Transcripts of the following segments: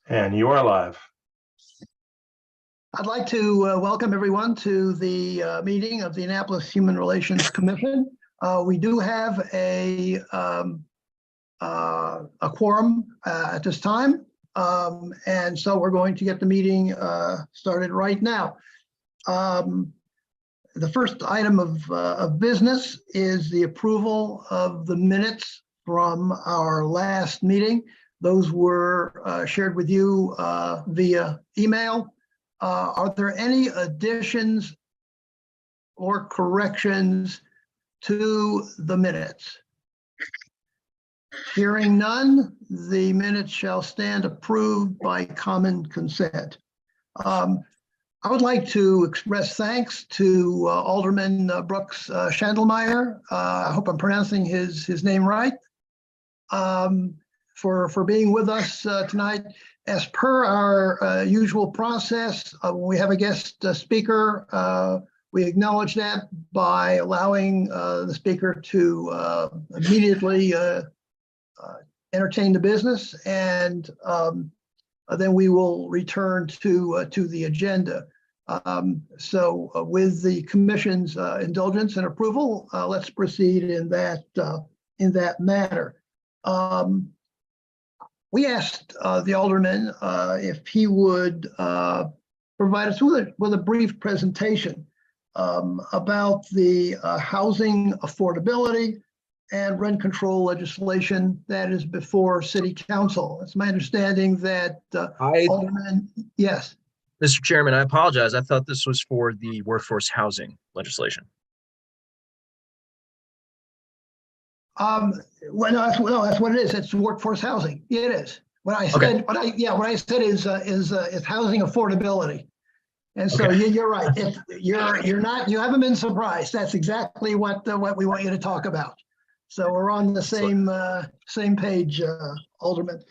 And you are live. I'd like to welcome everyone to the meeting of the Annapolis Human Relations Commission. We do have a quorum at this time, and so we're going to get the meeting started right now. The first item of business is the approval of the minutes from our last meeting. Those were shared with you via email. Are there any additions or corrections to the minutes? Hearing none, the minutes shall stand approved by common consent. I would like to express thanks to Alderman Brooks Schandelmeyer. I hope I'm pronouncing his name right. For being with us tonight. As per our usual process, when we have a guest speaker, we acknowledge that by allowing the speaker to immediately entertain the business, and then we will return to the agenda. So with the commission's indulgence and approval, let's proceed in that manner. We asked the alderman if he would provide us with a brief presentation about the housing affordability and rent control legislation that is before City Council. It's my understanding that Alderman, yes. Mr. Chairman, I apologize. I thought this was for the workforce housing legislation. Well, no, that's what it is. It's workforce housing. Yeah, it is. What I said, Okay. what I said is housing affordability. And so Okay. you're right. You haven't been surprised. That's exactly what we want you to talk about. So we're on the same page, Alderman.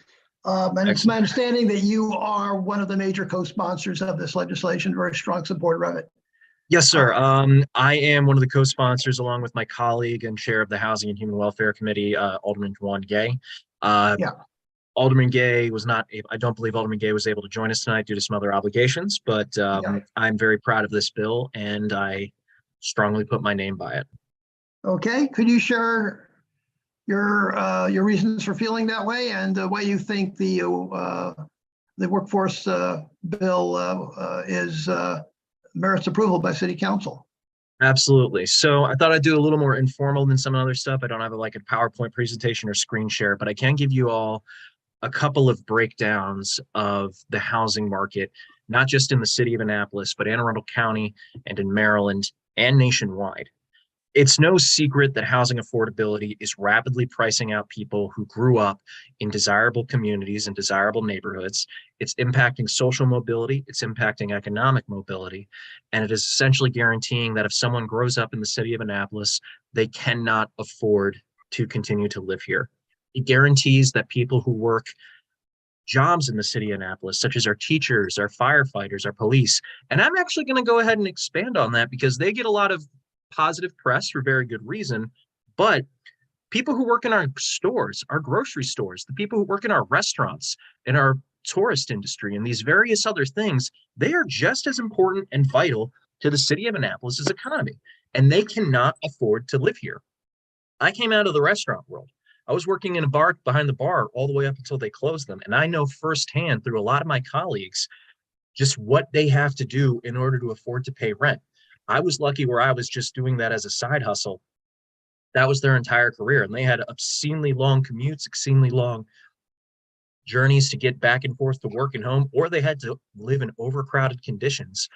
And it's my understanding that you are one of the major co-sponsors of this legislation, very strong supporter of it. Yes, sir. I am one of the co-sponsors along with my colleague and chair of the Housing and Human Welfare Committee, Alderman Juan Gay. Alderman Gay was not able, I don't believe Alderman Gay was able to join us tonight due to some other obligations, but I'm very proud of this bill and I strongly put my name by it. Okay. Could you share your reasons for feeling that way and why you think the workforce bill merits approval by City Council? Absolutely. So I thought I'd do a little more informal than some other stuff. I don't have a PowerPoint presentation or screen share, but I can give you all a couple of breakdowns of the housing market, not just in the city of Annapolis, but Anne Arundel County and in Maryland and nationwide. It's no secret that housing affordability is rapidly pricing out people who grew up in desirable communities and desirable neighborhoods. It's impacting social mobility, it's impacting economic mobility, and it is essentially guaranteeing that if someone grows up in the city of Annapolis, they cannot afford to continue to live here. It guarantees that people who work jobs in the city of Annapolis, such as our teachers, our firefighters, our police, and I'm actually going to go ahead and expand on that because they get a lot of positive press for very good reason, but people who work in our stores, our grocery stores, the people who work in our restaurants, in our tourist industry, and these various other things, they are just as important and vital to the city of Annapolis's economy, and they cannot afford to live here. I came out of the restaurant world. I was working in a bar behind the bar all the way up until they closed them, and I know firsthand through a lot of my colleagues just what they have to do in order to afford to pay rent. I was lucky where I was just doing that as a side hustle. That was their entire career. And they had obscenely long commutes, obscenely long journeys to get back and forth to work and home, or they had to live in overcrowded conditions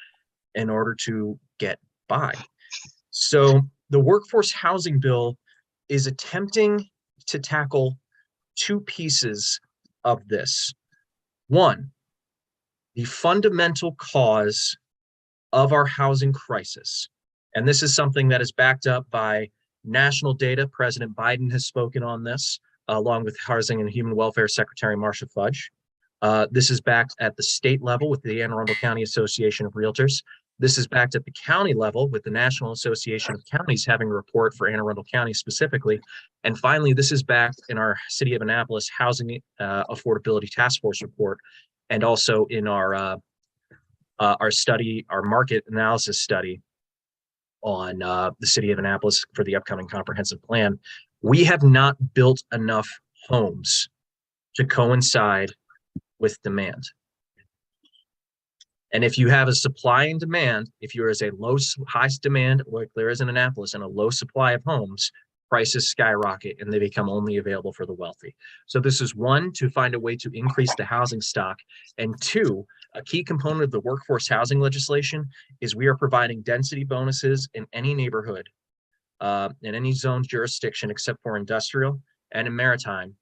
in order to get by. So the workforce housing bill is attempting to tackle two pieces of this. One, the fundamental cause of our housing crisis. And this is something that is backed up by national data. President Biden has spoken on this, along with Housing and Human Welfare Secretary Marcia Fudge. This is backed at the state level with the Anne Arundel County Association of Realtors. This is backed at the county level with the National Association of Counties having a report for Anne Arundel County specifically. And finally, this is backed in our City of Annapolis Housing Affordability Task Force report. and also in our study, our market analysis study on the city of Annapolis for the upcoming comprehensive plan, we have not built enough homes to coincide with demand. And if you have a supply and demand, if you're as a high demand, like there is in Annapolis, and a low supply of homes, prices skyrocket and they become only available for the wealthy. So this is one, to find a way to increase the housing stock. And two, a key component of the workforce housing legislation is we are providing density bonuses in any neighborhood, in any zoned jurisdiction except for industrial and in maritime,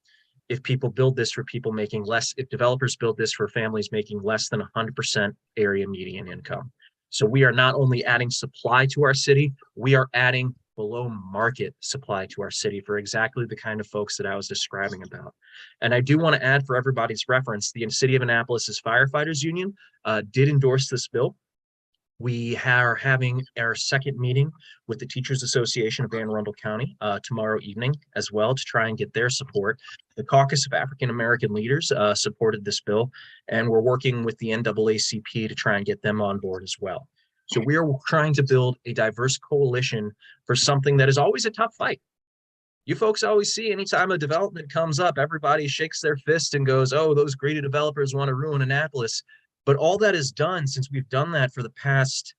if people build this for people making less, if developers build this for families making less than 100% area median income. So we are not only adding supply to our city, we are adding below market supply to our city for exactly the kind of folks that I was describing about. And I do want to add, for everybody's reference, the City of Annapolis's Firefighters Union did endorse this bill. We are having our second meeting with the Teachers Association of Anne Arundel County tomorrow evening as well to try and get their support. The Caucus of African American Leaders supported this bill, and we're working with the NAACP to try and get them on board as well. So we are trying to build a diverse coalition for something that is always a tough fight. You folks always see anytime a development comes up, everybody shakes their fist and goes, oh, those greedy developers want to ruin Annapolis. But all that is done since we've done that for the past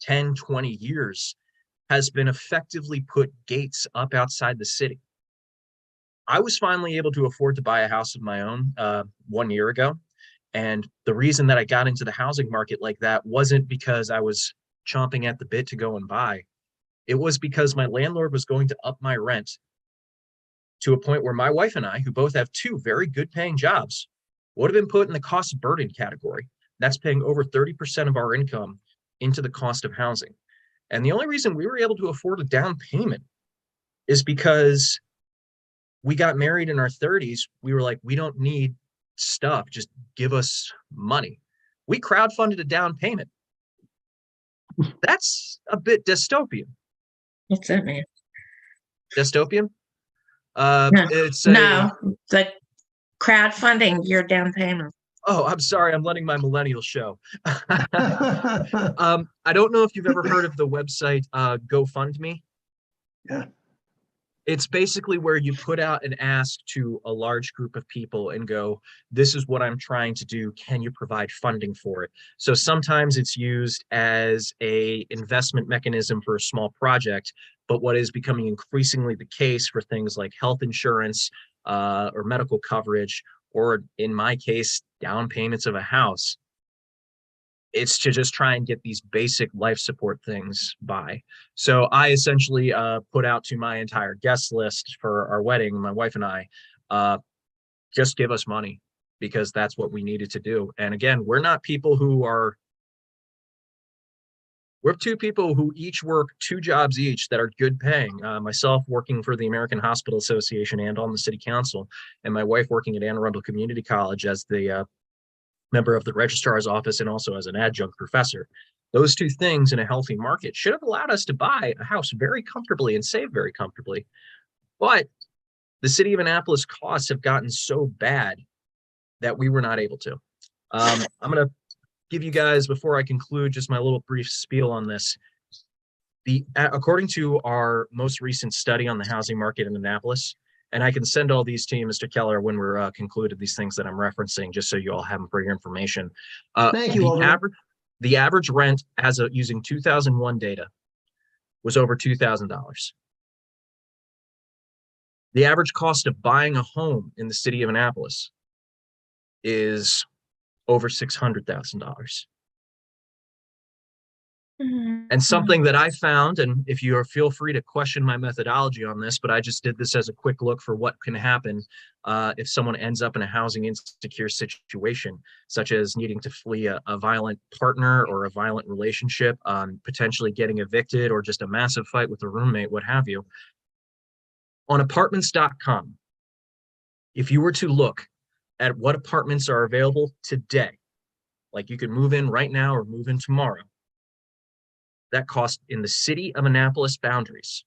10, 20 years has been effectively put gates up outside the city. I was finally able to afford to buy a house of my own 1 year ago. And the reason that I got into the housing market like that wasn't because I was chomping at the bit to go and buy. It was because my landlord was going to up my rent to a point where my wife and I, who both have two very good paying jobs, would have been put in the cost burden category. That's paying over 30% of our income into the cost of housing. And the only reason we were able to afford a down payment is because we got married in our 30s. We were like, we don't need stuff, just give us money. We crowdfunded a down payment. That's a bit dystopian. What's that mean? Dystopian? No. It's the crowdfunding your down payment. Oh, I'm sorry. I'm letting my millennial show. I don't know if you've ever heard of the website GoFundMe. Yeah. It's basically where you put out an ask to a large group of people and go, this is what I'm trying to do. Can you provide funding for it? So sometimes it's used as a investment mechanism for a small project, but what is becoming increasingly the case for things like health insurance or medical coverage, or in my case, down payments of a house, it's to just try and get these basic life support things by. So I essentially put out to my entire guest list for our wedding, my wife and I, just give us money because that's what we needed to do. And again, we're two people who each work two jobs each that are good paying. Myself working for the American Hospital Association and on the city council, and my wife working at Anne Arundel Community College as the member of the registrar's office and also as an adjunct professor. Those two things in a healthy market should have allowed us to buy a house very comfortably and save very comfortably. But the city of Annapolis costs have gotten so bad that we were not able to. I'm going to give you guys, before I conclude, just my little brief spiel on this. According to our most recent study on the housing market in Annapolis, and I can send all these to you, Mr. Keller, when we're concluded, these things that I'm referencing, just so you all have them for your information. Thank you, the average rent as of using 2001 data was over $2,000. The average cost of buying a home in the city of Annapolis is over $600,000. And something that I found, and if you feel free to question my methodology on this, but I just did this as a quick look for what can happen if someone ends up in a housing insecure situation, such as needing to flee a violent partner or a violent relationship, potentially getting evicted, or just a massive fight with a roommate, what have you. On apartments.com, if you were to look at what apartments are available today, like you could move in right now or move in tomorrow, that cost in the city of Annapolis boundaries,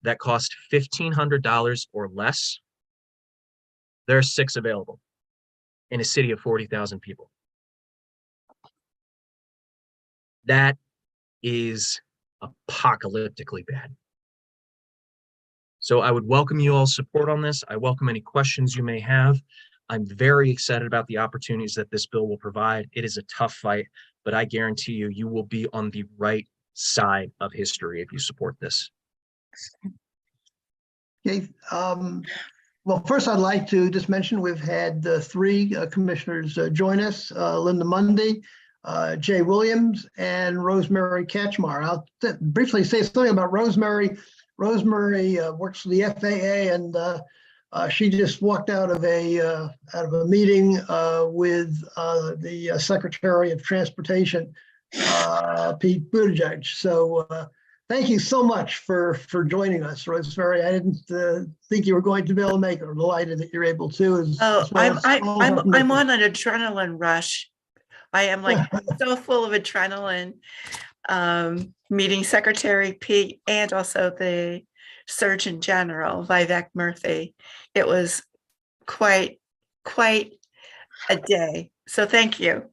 that cost $1,500 or less, there are 6 available. in a city of 40,000 people. That is apocalyptically bad. So I would welcome you all's support on this. I welcome any questions you may have. I'm very excited about the opportunities that this bill will provide. It is a tough fight, but I guarantee you, you will be on the right side of history if you support this. Okay. Well, first I'd like to just mention we've had three commissioners join us, Linda Mundy, Jay Williams, and Rosemary Ketchmar. I'll briefly say something about Rosemary. Rosemary works for the FAA, and she just walked out of a meeting with the Secretary of Transportation, Pete Buttigieg. So thank you so much for joining us, Rosemary. I didn't think you were going to be able to make it. I'm delighted that you're able to. I'm on an adrenaline rush. I am like so full of adrenaline. Meeting Secretary Pete and also the Surgeon General Vivek Murthy. It was quite a day. So thank you.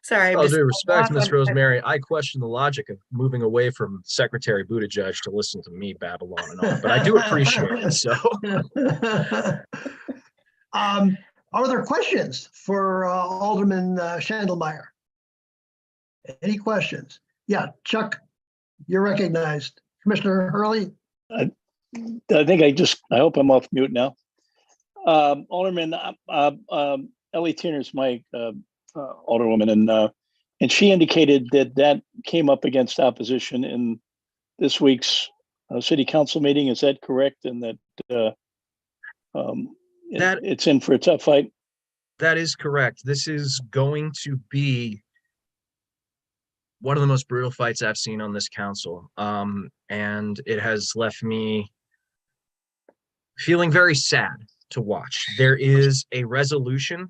Sorry. All due respect, Ms. Rosemary, I question the logic of moving away from Secretary Buttigieg to listen to me babble on and on, but I do appreciate it. So, are there questions for Alderman Schandelmeyer? Any questions? Yeah, Chuck, you're recognized. Commissioner Hurley? I hope I'm off mute now. Alderman, Ellie Tierner's my alderwoman, and she indicated that came up against opposition in this week's city council meeting. Is that correct? And that it's in for a tough fight? That is correct. This is going to be one of the most brutal fights I've seen on this council. And it has left me feeling very sad to watch. There is a resolution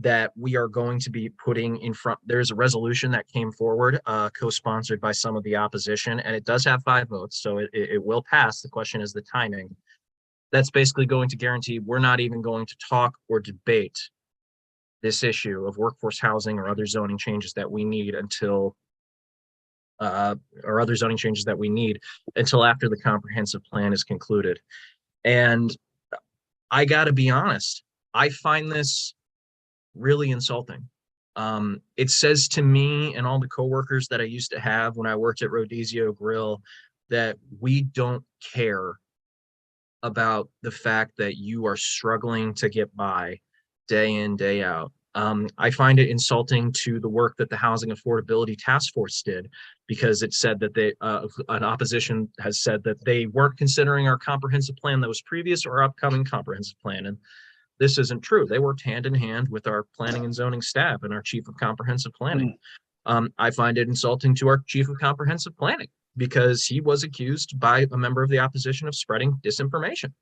that we are going to be putting in front. There's a resolution that came forward, co-sponsored by some of the opposition, and it does have 5 votes, so it will pass. The question is the timing. That's basically going to guarantee we're not even going to talk or debate this issue of workforce housing or other zoning changes that we need until after the comprehensive plan is concluded. And I got to be honest, I find this really insulting. It says to me and all the coworkers that I used to have when I worked at Rodizio Grill that we don't care about the fact that you are struggling to get by day in, day out. I find it insulting to the work that the Housing Affordability Task Force did, because it said that an opposition has said that they weren't considering our comprehensive plan that was previous or upcoming comprehensive plan. And this isn't true. They worked hand in hand with our planning and zoning staff and our chief of comprehensive planning. I find it insulting to our chief of comprehensive planning because he was accused by a member of the opposition of spreading disinformation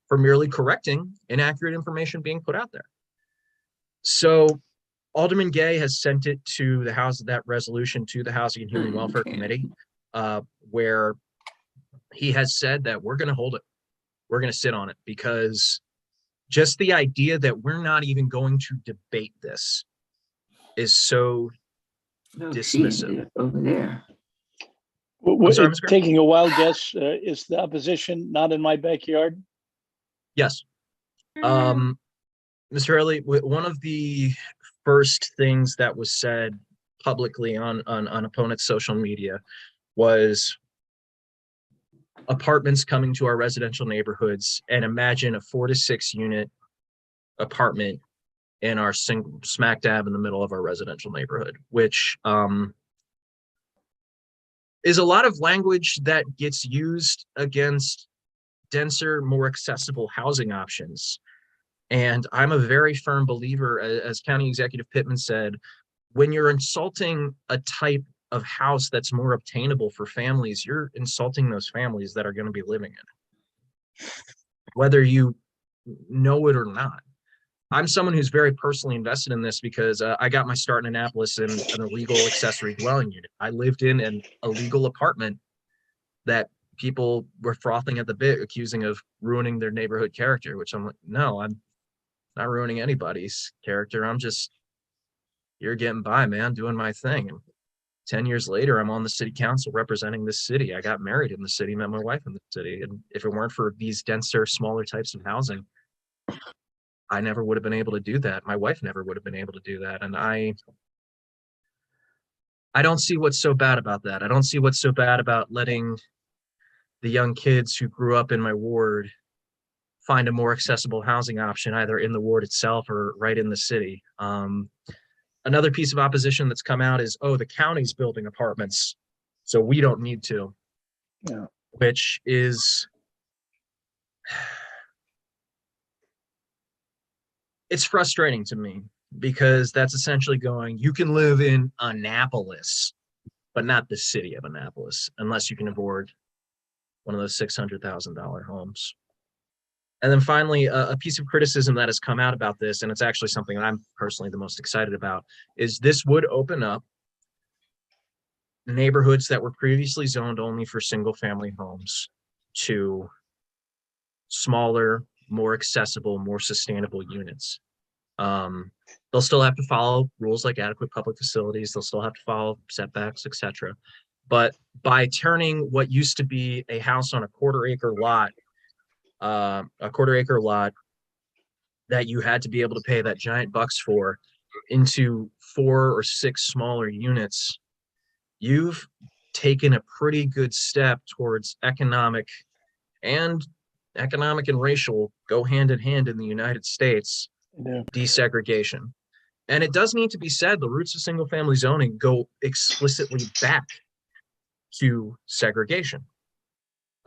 for merely correcting inaccurate information being put out there. So Alderman Gay has sent it to the House, that resolution to the Housing and Human Welfare Committee, where he has said that we're going to hold it. We're going to sit on it, because just the idea that we're not even going to debate this is so dismissive. Over there. Sorry, Taking a wild guess, is the opposition not in my backyard? Yes. Mr. Hurley, one of the first things that was said publicly on opponent's social media was apartments coming to our residential neighborhoods, and imagine a 4 to 6 unit apartment in our smack dab in the middle of our residential neighborhood, which is a lot of language that gets used against denser, more accessible housing options. And I'm a very firm believer, as County Executive Pittman said, when you're insulting a type of house that's more obtainable for families, you're insulting those families that are going to be living in it, whether you know it or not. I'm someone who's very personally invested in this because I got my start in Annapolis in an illegal accessory dwelling unit. I lived in an illegal apartment that people were frothing at the bit, accusing of ruining their neighborhood character, which I'm like, no, not ruining anybody's character. I'm just here getting by, man, doing my thing. And 10 years later, I'm on the city council representing this city. I got married in the city, met my wife in the city. And if it weren't for these denser, smaller types of housing, I never would have been able to do that. My wife never would have been able to do that. And I don't see what's so bad about that. I don't see what's so bad about letting the young kids who grew up in my ward find a more accessible housing option, either in the ward itself or right in the city. Another piece of opposition that's come out is, oh, the county's building apartments, so we don't need to. Yeah. Which is, it's frustrating to me, because that's essentially going, you can live in Annapolis, but not the city of Annapolis, unless you can afford one of those $600,000 homes. And then finally, a piece of criticism that has come out about this, and it's actually something that I'm personally the most excited about, is this would open up neighborhoods that were previously zoned only for single family homes to smaller, more accessible, more sustainable units. They'll still have to follow rules like adequate public facilities. They'll still have to follow setbacks, etc. But by turning what used to be a house on a quarter-acre lot that you had to be able to pay that giant bucks for into 4 or 6 smaller units, you've taken a pretty good step towards economic and racial go hand in hand in the United States desegregation. And it does need to be said, the roots of single family zoning go explicitly back to segregation.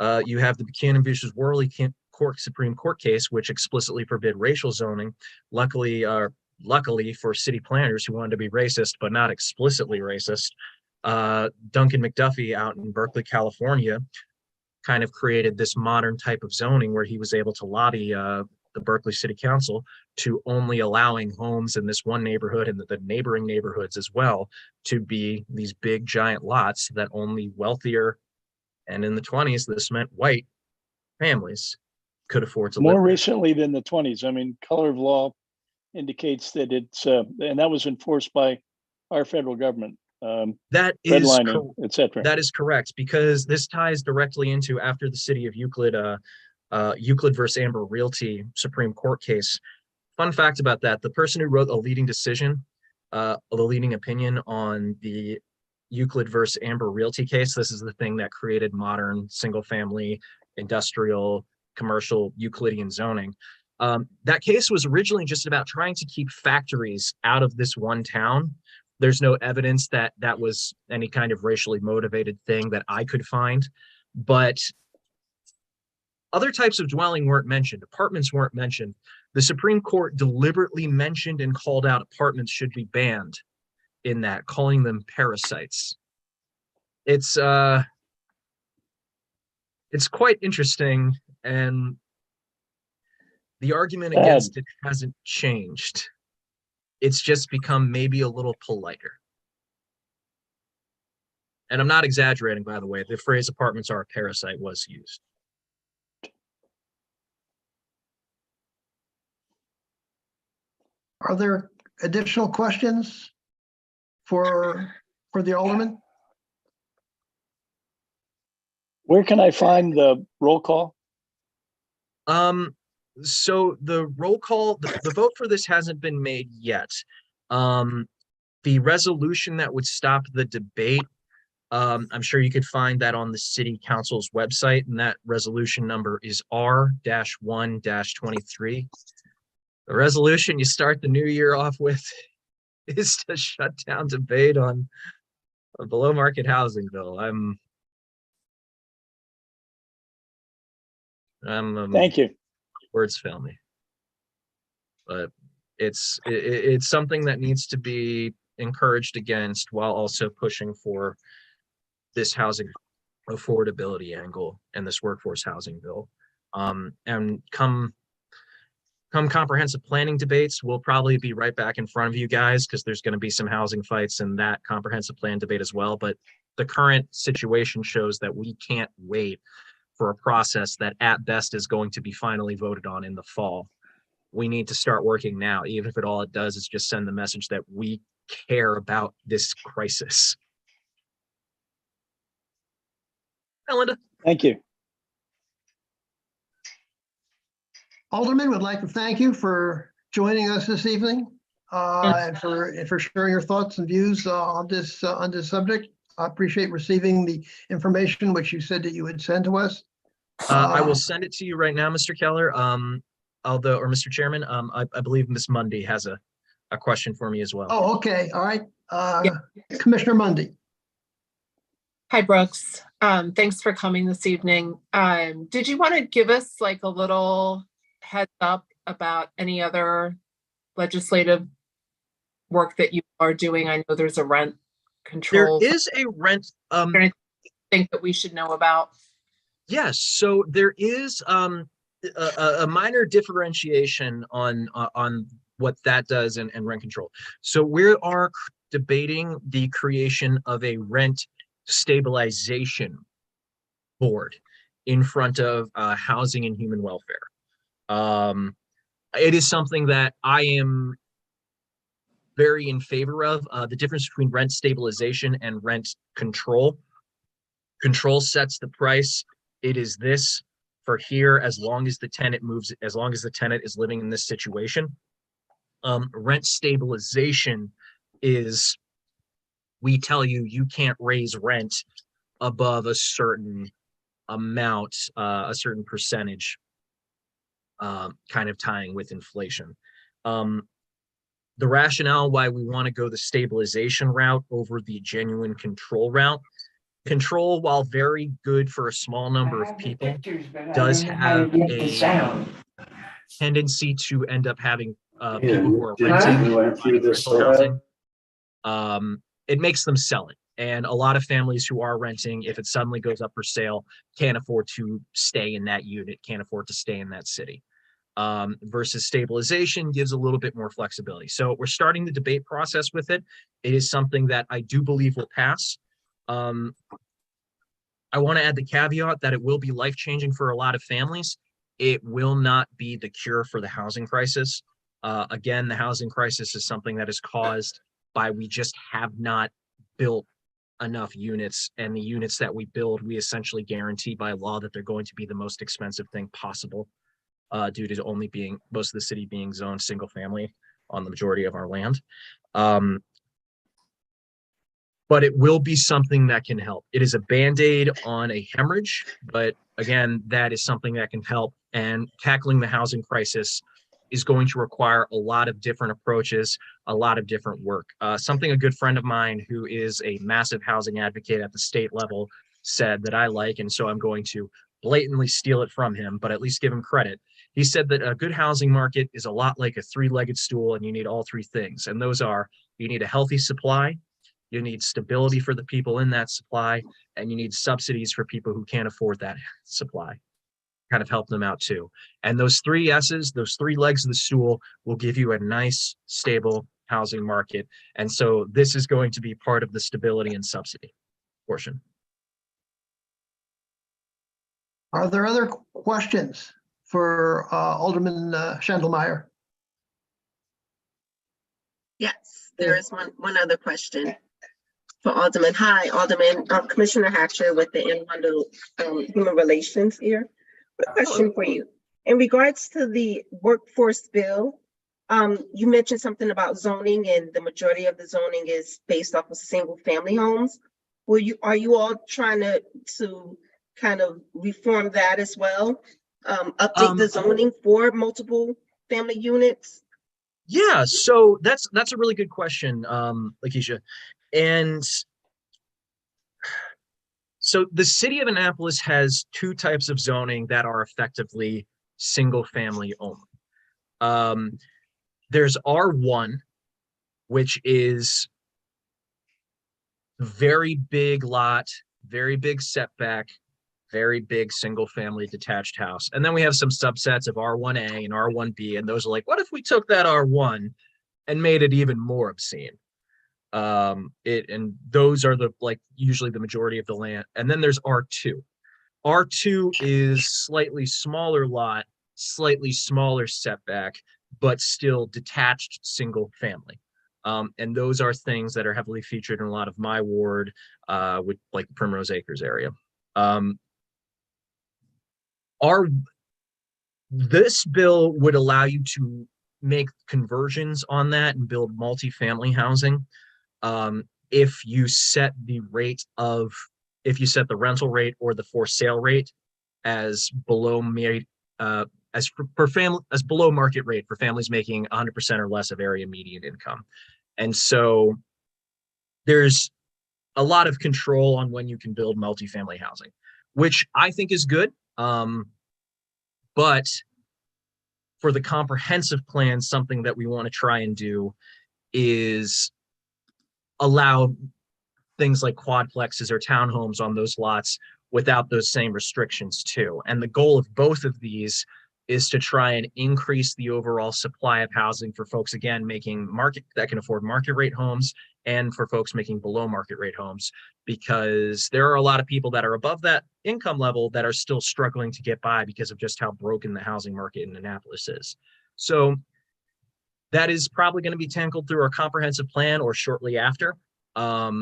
You have the Buchanan versus Worley Supreme Court case, which explicitly forbid racial zoning. Luckily for city planners who wanted to be racist, but not explicitly racist, Duncan McDuffie out in Berkeley, California, kind of created this modern type of zoning where he was able to lobby the Berkeley City Council to only allowing homes in this one neighborhood and the neighboring neighborhoods as well to be these big giant lots that only wealthier, and in the 20s, this meant white families, could afford to live More there. recently than the 20s. I mean, color of law indicates that it's, and that was enforced by our federal government. That is redlining, etc. That is correct, because this ties directly into, after the city of Euclid, Euclid versus Amber Realty Supreme Court case. Fun fact about that: the person who wrote the leading decision, the leading opinion on the Euclid versus Amber Realty case, this is the thing that created modern single-family, industrial, commercial Euclidean zoning. That case was originally just about trying to keep factories out of this one town. There's no evidence that that was any kind of racially motivated thing that I could find, but other types of dwelling weren't mentioned. Apartments weren't mentioned. The Supreme Court deliberately mentioned and called out apartments should be banned in that, calling them parasites. It's quite interesting, and the argument against it hasn't changed. It's just become maybe a little politer. And I'm not exaggerating, by the way. The phrase apartments are a parasite was used. Are there additional questions for the Alderman? Where can I find the roll call? So the roll call, the vote for this hasn't been made yet. The resolution that would stop the debate, I'm sure you could find that on the city council's website, and that resolution number is R-1-23. The resolution you start the new year off with is to shut down debate on a below market housing bill. Thank you. Words fail me, but it's something that needs to be encouraged against, while also pushing for this housing affordability angle and this workforce housing bill. And come comprehensive planning debates, we'll probably be right back in front of you guys, because there's going to be some housing fights in that comprehensive plan debate as well. But the current situation shows that we can't wait for a process that at best is going to be finally voted on in the fall. we need to start working now, even if all it does is just send the message that we care about this crisis. Hi, Linda. Thank you. Alderman, would like to thank you for joining us this evening and for sharing your thoughts and views on this subject. I appreciate receiving the information which you said that you would send to us. I will send it to you right now, Mr. Keller. Although, or Mr. Chairman, I believe Miss Mundy has a question for me as well. Oh, okay. All right. Commissioner Mundy. Hi, Brooks. Thanks for coming this evening. Did you want to give us like a little heads up about any other legislative work that you are doing? I know there's a rent control. There is a rent. Think that we should know about. Yes, so there is a minor differentiation on what that does and rent control. So we are debating the creation of a rent stabilization board in front of Housing and Human Welfare. It is something that I am very in favor of. The difference between rent stabilization and rent control. Control sets the price. It is this for here as long as the tenant moves, as long as the tenant is living in this situation. Rent stabilization is, we tell you, you can't raise rent above a certain amount, a certain percentage, kind of tying with inflation. The rationale why we want to go the stabilization route over the genuine control route. Control, while very good for a small number of people, does have a tendency to end up having people who are renting housing. It makes them sell it. And a lot of families who are renting, if it suddenly goes up for sale, can't afford to stay in that unit, can't afford to stay in that city. Versus stabilization gives a little bit more flexibility. So we're starting the debate process with it. It is something that I do believe will pass. I want to add the caveat that it will be life-changing for a lot of families. It will not be the cure for the housing crisis. Again, the housing crisis is something that is caused by we just have not built enough units, and the units that we build, we essentially guarantee by law that they're going to be the most expensive thing possible, due to only being, most of the city being zoned single family on the majority of our land. But it will be something that can help. It is a Band-Aid on a hemorrhage, but again, that is something that can help. And tackling the housing crisis is going to require a lot of different approaches, a lot of different work. Something a good friend of mine who is a massive housing advocate at the state level said that I like, and so I'm going to blatantly steal it from him, but at least give him credit. He said that a good housing market is a lot like a three-legged stool, and you need all three things. And those are, you need a healthy supply, you need stability for the people in that supply, and you need subsidies for people who can't afford that supply. Kind of help them out too. And those three S's, those three legs of the stool, will give you a nice, stable housing market. And so this is going to be part of the stability and subsidy portion. Are there other questions for Alderman Schandelmeyer? Yes, there is one other question for Alderman. Hi, Alderman, Commissioner Hatcher with the Inland Human Relations here. A question for you. In regards to the workforce bill, you mentioned something about zoning, and the majority of the zoning is based off of single family homes. Are you all trying to kind of reform that as well? Update the zoning for multiple family units? Yeah, so that's a really good question, Lakeisha. And so the city of Annapolis has two types of zoning that are effectively single family only. There's R1, which is very big lot, very big setback, very big single family detached house. And then we have some subsets of R1A and R1B, and those are like, what if we took that R1 and made it even more obscene? And those are usually the majority of the land. And then there's R2. R2 is slightly smaller lot, slightly smaller setback, but still detached single family. And those are things that are heavily featured in a lot of my ward, with like Primrose Acres area. This bill would allow you to make conversions on that and build multifamily housing. If you set the rental rate or the for sale rate as below below market rate for families making 100% or less of area median income. And so there's a lot of control on when you can build multifamily housing, which I think is good. But for the comprehensive plan, something that we want to try and do is allow things like quadplexes or townhomes on those lots without those same restrictions too. And the goal of both of these is to try and increase the overall supply of housing for folks, again, making that can afford market rate homes, and for folks making below market rate homes, because there are a lot of people that are above that income level that are still struggling to get by because of just how broken the housing market in Annapolis is. So that is probably going to be tackled through our comprehensive plan or shortly after. I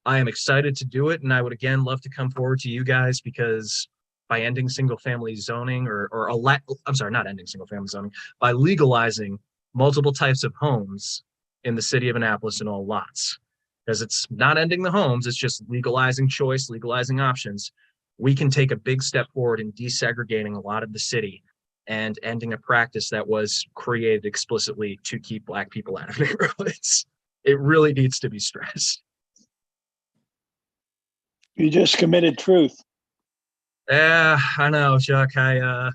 am excited to do it, and I would again love to come forward to you guys, because by ending single family zoning not ending single family zoning, by legalizing multiple types of homes in the city of Annapolis in all lots, because it's not ending the homes, it's just legalizing choice, legalizing options. We can take a big step forward in desegregating a lot of the city and ending a practice that was created explicitly to keep Black people out of neighborhoods. It really needs to be stressed. You just committed truth. Yeah, I know, Chuck. I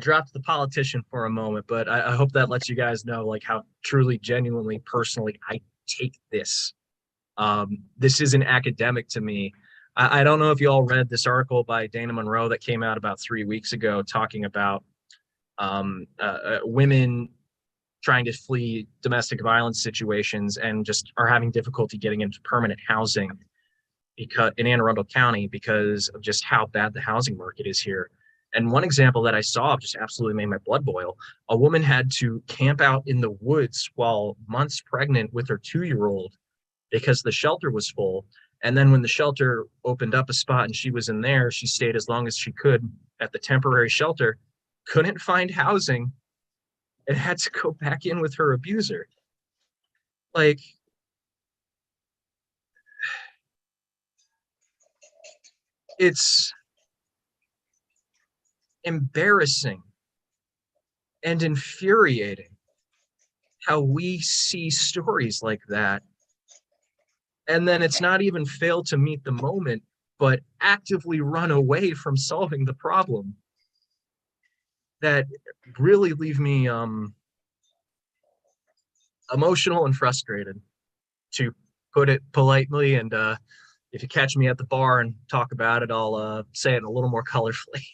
dropped the politician for a moment, but I hope that lets you guys know like how truly, genuinely, personally I take this. This isn't academic to me. I don't know if you all read this article by Dana Monroe that came out about 3 weeks ago talking about women trying to flee domestic violence situations and just are having difficulty getting into permanent housing in Anne Arundel County because of just how bad the housing market is here. And one example that I saw just absolutely made my blood boil. A woman had to camp out in the woods while months pregnant with her 2-year-old because the shelter was full. And then when the shelter opened up a spot and she was in there, she stayed as long as she could at the temporary shelter, couldn't find housing, and had to go back in with her abuser. Like, it's embarrassing and infuriating how we see stories like that, and then it's not even fail to meet the moment, but actively run away from solving the problem, that really leave me emotional and frustrated, to put it politely. And if you catch me at the bar and talk about it, I'll say it a little more colorfully.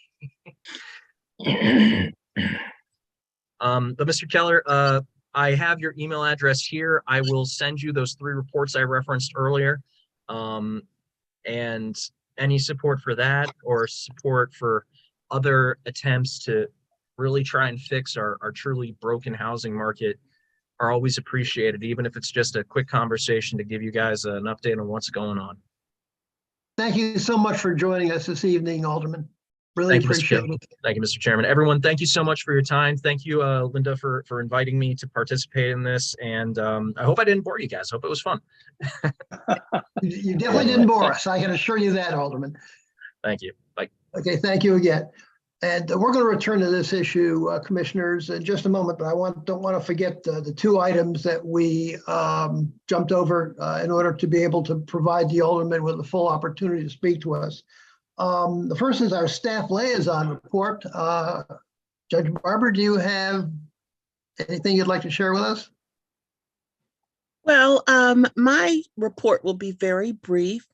But Mr. Keller, I have your email address here. I will send you those 3 reports I referenced earlier. And any support for that or support for other attempts to really try and fix our truly broken housing market are always appreciated, even if it's just a quick conversation to give you guys an update on what's going on. Thank you so much for joining us this evening, Alderman. Really Thank you, Mr. appreciate Chairman. it. Thank you, Mr. Chairman. Everyone, thank you so much for your time. Thank you, Linda, for inviting me to participate in this. And I hope I didn't bore you guys. Hope it was fun. You definitely didn't bore us. I can assure you that, Alderman. Thank you. Bye. Okay, thank you again. And we're going to return to this issue, commissioners, in just a moment, but I don't want to forget the 2 items that we jumped over in order to be able to provide the alderman with a full opportunity to speak to us. The first is our staff liaison report. Judge Barber, do you have anything you'd like to share with us? Well, my report will be very brief.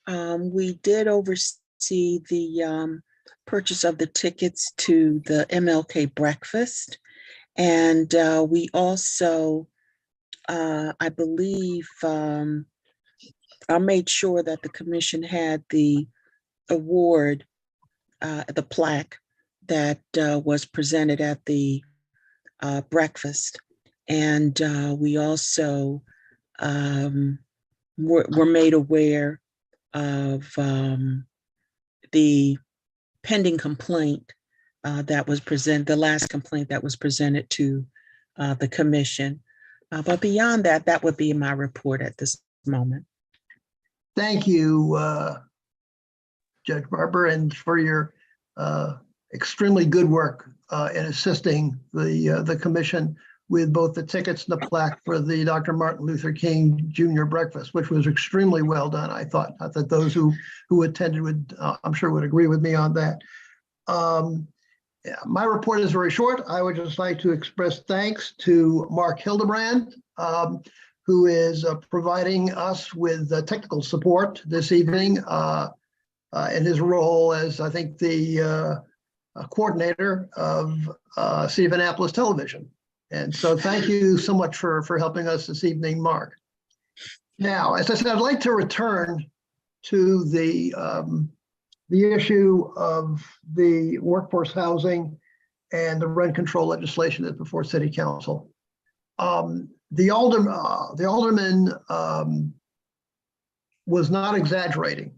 We did oversee the purchase of the tickets to the MLK breakfast. And we also, I believe, I made sure that the commission had the award, the plaque that was presented at the breakfast. And we also were made aware of the pending complaint that was the last complaint that was presented to the commission. But beyond that, that would be my report at this moment. Thank you, Judge Barber, and for your extremely good work in assisting the commission with both the tickets and the plaque for the Dr. Martin Luther King Jr. breakfast, which was extremely well done. I thought those who attended would, I'm sure, would agree with me on that. Yeah, my report is very short. I would just like to express thanks to Mark Hildebrand, who is providing us with technical support this evening in his role as, I think, the coordinator of City of Annapolis Television. And so thank you so much for helping us this evening, Mark. Now, as I said, I'd like to return to the issue of the workforce housing and the rent control legislation that's before City Council. The alderman was not exaggerating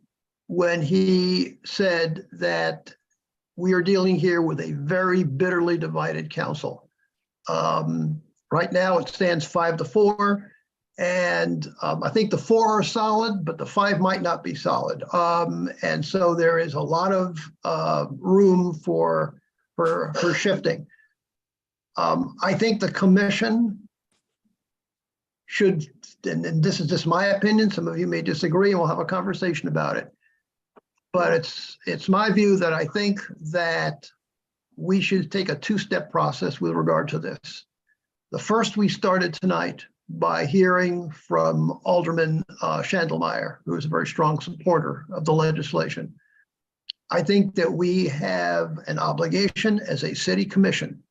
when he said that we are dealing here with a very bitterly divided council. Right now it stands 5-4, and I think the 4 are solid, but the 5 might not be solid. And so there is a lot of room for shifting. I think the commission should, and this is just my opinion, some of you may disagree, and we'll have a conversation about it. But it's my view that I think that we should take a 2-step process with regard to this. The first, we started tonight by hearing from Alderman Schandelmeyer, who is a very strong supporter of the legislation. I think that we have an obligation as a city commission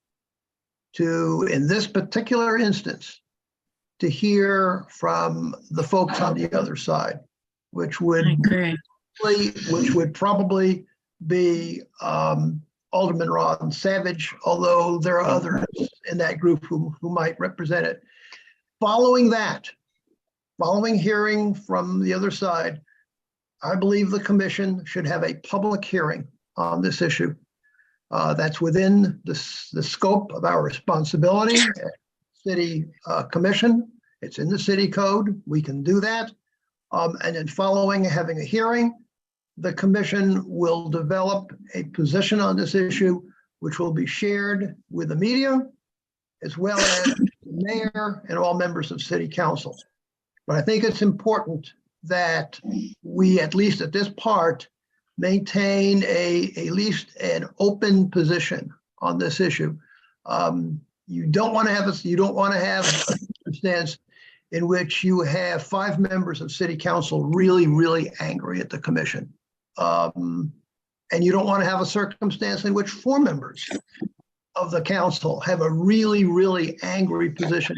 to, in this particular instance, to hear from the folks on the other side, which would probably be Alderman Ron Savage, although there are others in that group who might represent it. Following hearing from the other side, I believe the commission should have a public hearing on this issue. That's within the scope of our responsibility as city commission. It's in the city code. We can do that. And then following having a hearing, the commission will develop a position on this issue, which will be shared with the media, as well as the mayor and all members of city council. But I think it's important that we, at least at this part, maintain at least an open position on this issue. You don't want to have a circumstance in which you have 5 members of city council really, really angry at the commission. And you don't want to have a circumstance in which 4 members of the council have a really, really angry position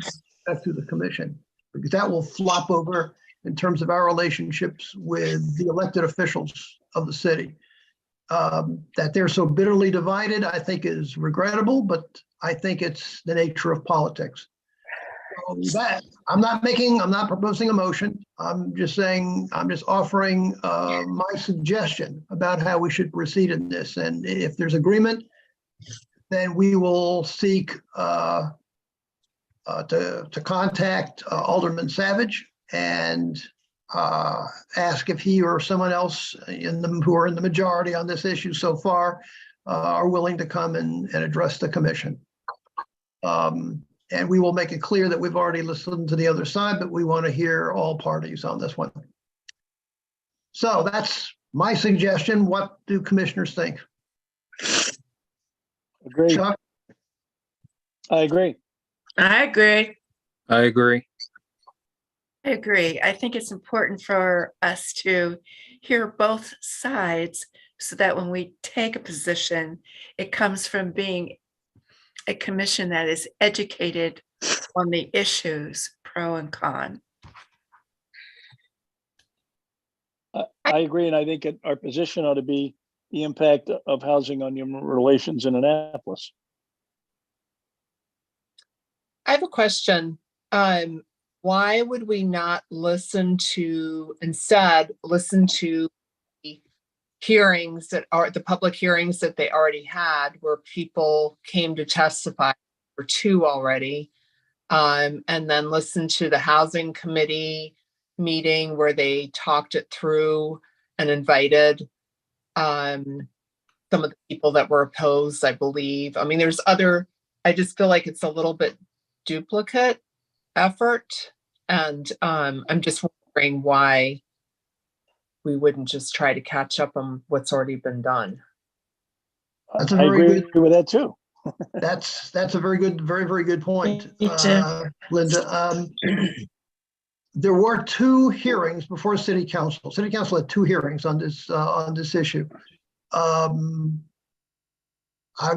to the commission, because that will flop over in terms of our relationships with the elected officials of the city. That they're so bitterly divided, I think, is regrettable, but I think it's the nature of politics. So that I'm not proposing a motion. I'm just offering my suggestion about how we should proceed in this. And if there's agreement, then we will seek to contact Alderman Savage and ask if he or someone else who are in the majority on this issue so far are willing to come and address the commission. And we will make it clear that we've already listened to the other side, but we want to hear all parties on this one. So that's my suggestion. What do commissioners think? Agree. Chuck? I agree. I agree. I agree. I agree. I think it's important for us to hear both sides so that when we take a position, it comes from being a commission that is educated on the issues, pro and con. I agree, and I think our position ought to be the impact of housing on human relations in Annapolis. I have a question. Why would we not instead listen to the hearings that are the public hearings that they already had, where people came to testify for 2 already, and then listen to the housing committee meeting where they talked it through and invited some of the people that were opposed, I believe. I mean, I just feel like it's a little bit duplicate effort, and I'm just wondering why we wouldn't just try to catch up on what's already been done. That's a I very agree good- with that too. That's a very good point, Me too. Linda. There were 2 hearings before City Council. City Council had 2 hearings on this issue.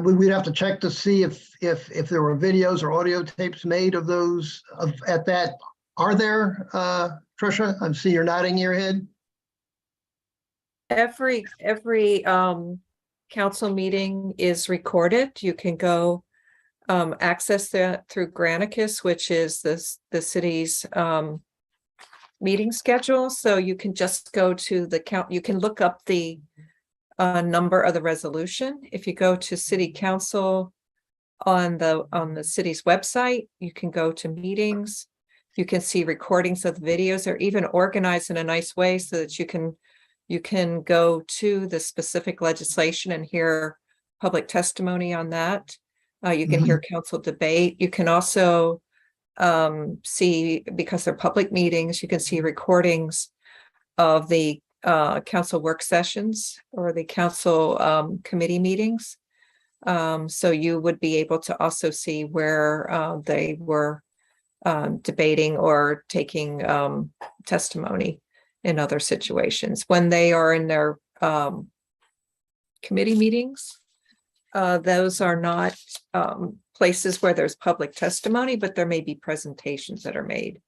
We'd have to check to see if there were videos or audio tapes made of those at that. Are there, Tricia? I see you're nodding your head. Every council meeting is recorded. You can go access that through Granicus, which is the city's meeting schedule. So you can just go to you can look up the number of the resolution. If you go to City Council on the city's website, you can go to meetings. You can see recordings of the videos. They're even organized in a nice way so that you can go to the specific legislation and hear public testimony on that. You can hear council debate. You can also see, because they're public meetings, you can see recordings of the council work sessions or the council committee meetings. So you would be able to also see where they were debating or taking testimony in other situations. When they are in their committee meetings, those are not places where there's public testimony, but there may be presentations that are made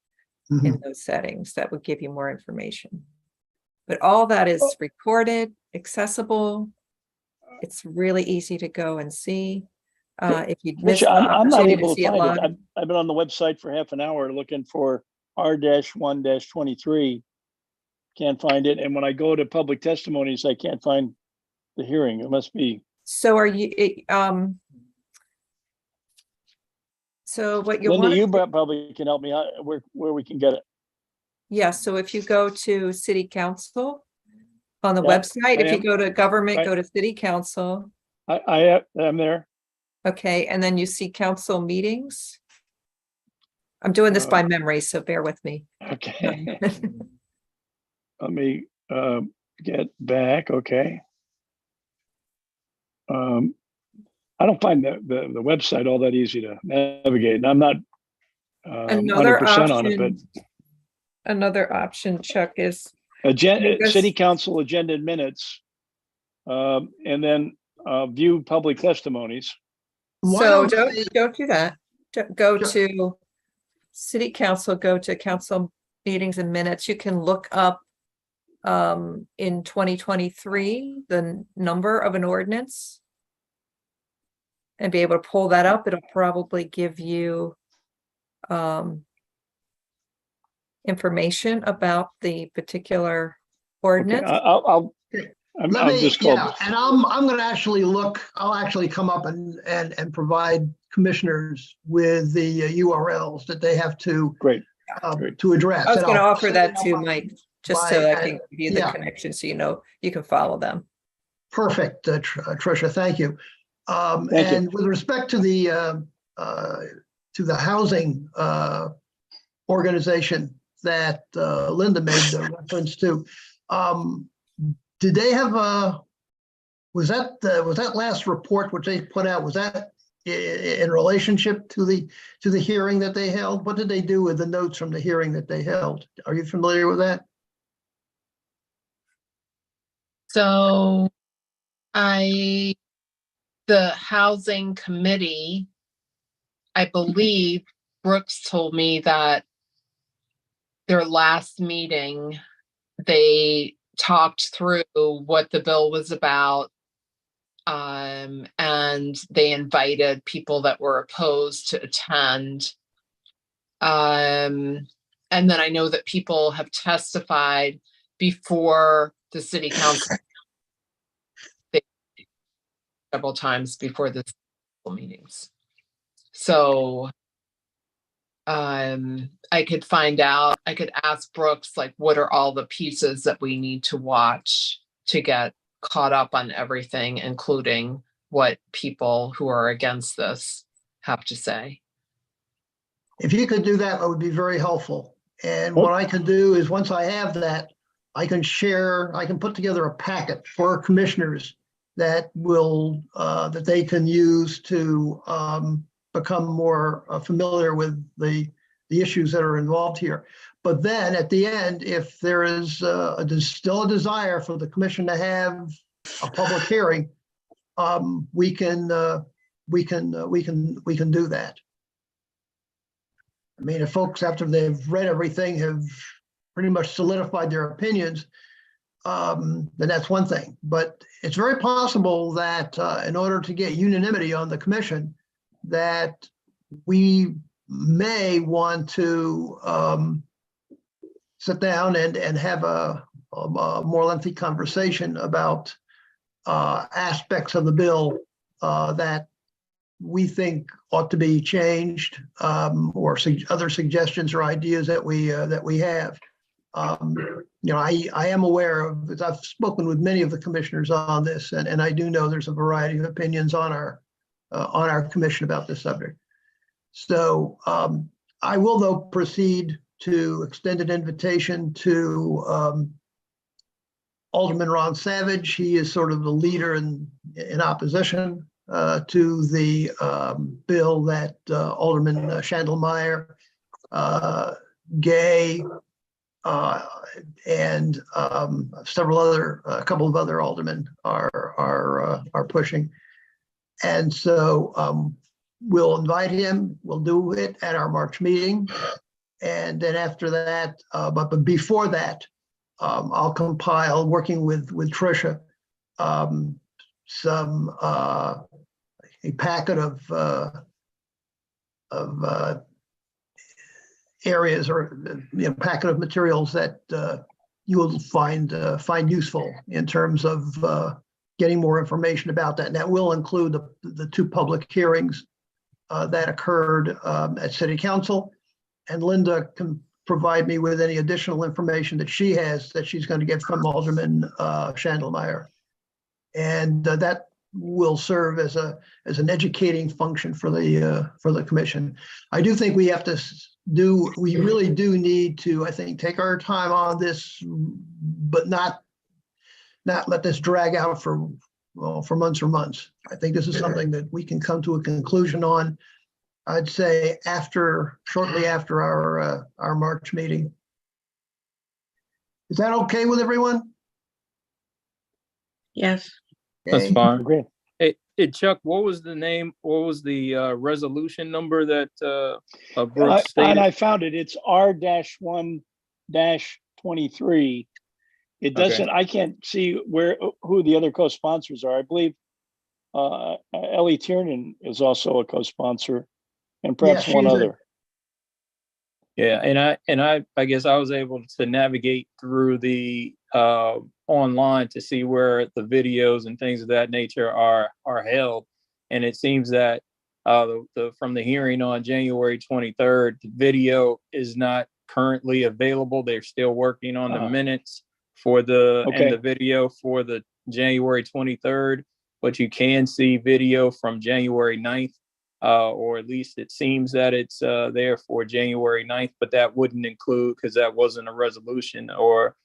in those settings that would give you more information. But all that is recorded, accessible. It's really easy to go and see. If you miss the I'm not opportunity able see to it find live. it. I've been on the website for half an hour looking for R-1-23. Can't find it. And when I go to public testimonies, I can't find the hearing. It must be. So are you, so what you Linda, want, you probably can help me out where we can get it. yeah, so if you go to City Council on the Yeah, website, I if you am. go to government, Right. go to City Council, I'm there. okay, and then you see council meetings. I'm doing this by memory, so bear with me. Okay. Let me get back. Okay. I don't find the website all that easy to navigate, and I'm not Another 100% on it, but option, another option, Chuck, is City Council agenda minutes, and then view public testimonies. so don't do that. Go to City Council, go to council meetings and minutes. You can look up in 2023 the number of an ordinance and be able to pull that up. It'll probably give you information about the particular Okay, ordinance. I'll just call. Yeah, and I'm going to actually look. I'll actually come up and provide commissioners with the URLs that they have to Great. to address. I was And going to I'll offer set that it up too, on- Mike, just so I by- can give you the yeah. connection so you know you can follow them. Perfect, Tricia. Thank you. Thank you. And with respect to the housing organization that Linda made the reference to, did they have was that last report which they put out, was that in relationship to the hearing that they held? What did they do with the notes from the hearing that they held? Are you familiar with that? So the housing committee, I believe Brooks told me that their last meeting, they talked through what the bill was about And they invited people that were opposed to attend. And then I know that people have testified before the city council several times before the meetings. So I could find out, I could ask Brooks, like, what are all the pieces that we need to watch to get caught up on everything, including what people who are against this have to say. If you could do that, that would be very helpful. And what I can do is, once I have that, I can put together a packet for commissioners that will, that they can use to become more familiar with the issues that are involved here. But then at the end, if there is still a desire for the commission to have a public hearing, we can do that. I mean, if folks, after they've read everything, have pretty much solidified their opinions, then that's one thing. But it's very possible that in order to get unanimity on the commission, that we may want to sit down and have a more lengthy conversation about aspects of the bill that we think ought to be changed, or other suggestions or ideas that we have. You know, I am aware of, I've spoken with many of the commissioners on this, and I do know there's a variety of opinions on our commission about this subject. So I will, though, proceed to extend an invitation to Alderman Ron Savage. He is sort of the leader in opposition to the bill that Alderman Schandelmeyer, Gay, and a couple of other aldermen are pushing. And so we'll invite him. We'll do it at our March meeting. And then after that, but before that, I'll compile, working with Tricia, a packet of areas, or packet of materials that you will find useful in terms of getting more information about that. And that will include the two public hearings that occurred at City Council. And Linda can provide me with any additional information that she has that she's going to get from Alderman Schandelmeyer. And that will serve as an educating function for the commission. I do think we really do need to, I think, take our time on this, but not let this drag out for months or months. I think this is something that we can come to a conclusion on, I'd say shortly after our March meeting. Is that okay with everyone? Yes. That's Okay. fine. Great. Hey, Chuck, what was the resolution number that Brooks And stated? I found it. It's R-1-23. It doesn't, I can't see who the other co-sponsors are. I believe Ellie Tiernan is also a co-sponsor, and perhaps Yeah, one she's other. Yeah, and I guess I was able to navigate through the online to see where the videos and things of that nature are held, and it seems that from the hearing on January 23rd, the video is not currently available. They're still working on the minutes for and the video for the January 23rd, but you can see video from January 9th. Or at least it seems that it's there for January 9th, but that wouldn't include, because that wasn't a resolution, or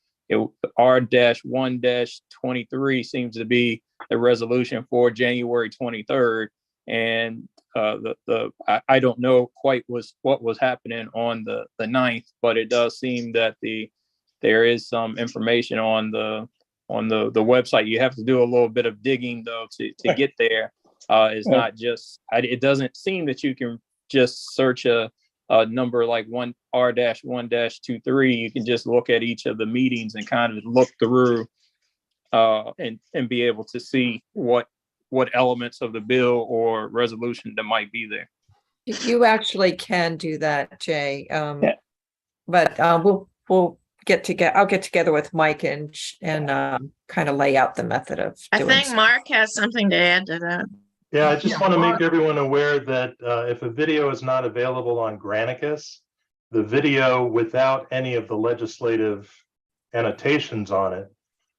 R-1-23 seems to be the resolution for January 23rd. And I don't know quite what was happening on the 9th, but it does seem that there is some information on the website. You have to do a little bit of digging though to get there. It's not just, it doesn't seem that you can just search a number like R-1-23. You can just look at each of the meetings and kind of look through and be able to see what what elements of the bill or resolution that might be there. You actually can do that, Jay. Yeah. But we'll I'll get together with Mike and kind of lay out the method of I doing think so. Mark has something to add to that. Yeah, I just Yeah, want to Mark. make everyone aware that if a video is not available on Granicus, the video without any of the legislative annotations on it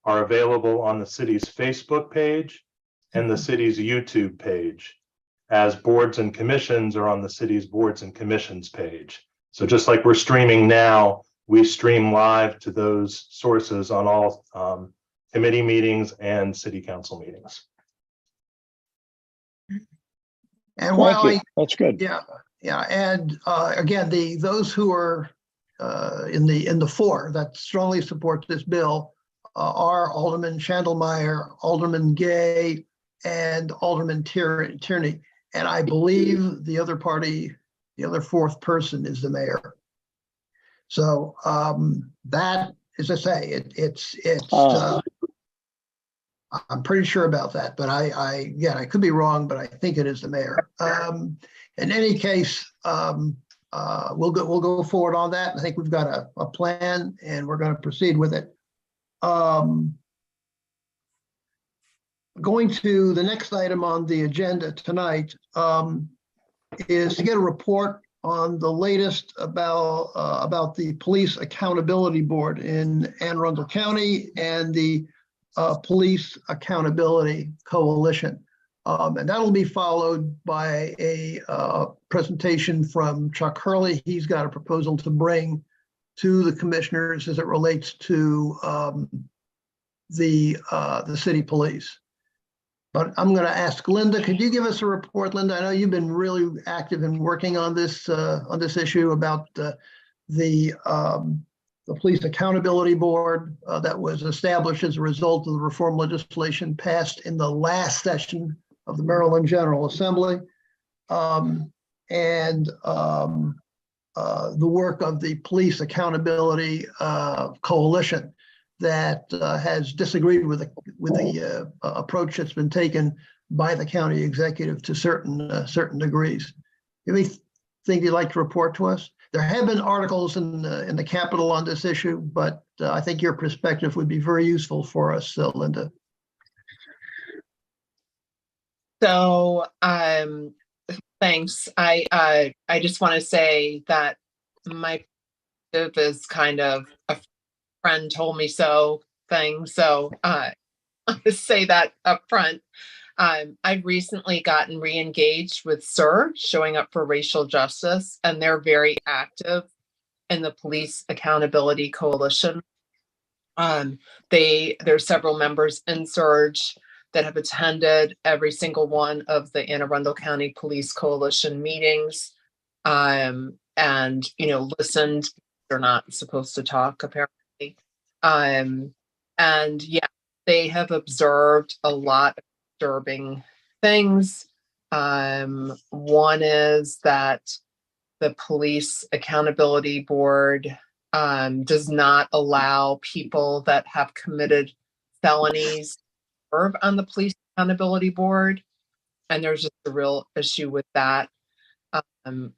are available on the city's Facebook page and the city's YouTube page, as boards and commissions are on the city's boards and commissions page. So just like we're streaming now, we stream live to those sources on all committee meetings and city council meetings. And while Thank you. That's good. Yeah, and again, those who are in the four that strongly support this bill are Alderman Chandlemeyer, Alderman Gay, and Alderman Tierney. And I believe the other party, the other fourth person is the mayor. So that, as I say, it's I'm pretty sure about that, but I could be wrong, but I think it is the mayor. In any case, we'll go forward on that. I think we've got a plan and we're going to proceed with it. Going to the next item on the agenda tonight is to get a report on the latest about the Police Accountability Board in Anne Arundel County and the Police Accountability Coalition. And that'll be followed by a presentation from Chuck Hurley. He's got a proposal to bring to the commissioners as it relates to the city police. But I'm going to ask Linda, could you give us a report, Linda? I know you've been really active in working on this issue about the Police Accountability Board that was established as a result of the reform legislation passed in the last session of the Maryland General Assembly, and the work of the Police Accountability Coalition that has disagreed with the approach that's been taken by the county executive to certain degrees. Anything you'd like to report to us? There have been articles in the Capitol on this issue, but I think your perspective would be very useful for us, Linda. So, thanks. I just want to say that my perspective is kind of a friend told me so thing. So, I'll just say that up front. I've recently gotten re-engaged with SIR, Showing Up for Racial Justice, and they're very active in the Police Accountability Coalition. There's several members in SURGE that have attended every single one of the Anne Arundel County Police Coalition meetings, and listened. They're not supposed to talk apparently, and yeah, they have observed a lot of disturbing things. One is that the Police Accountability Board does not allow people that have committed felonies serve on the Police Accountability Board, and there's just a real issue with that. From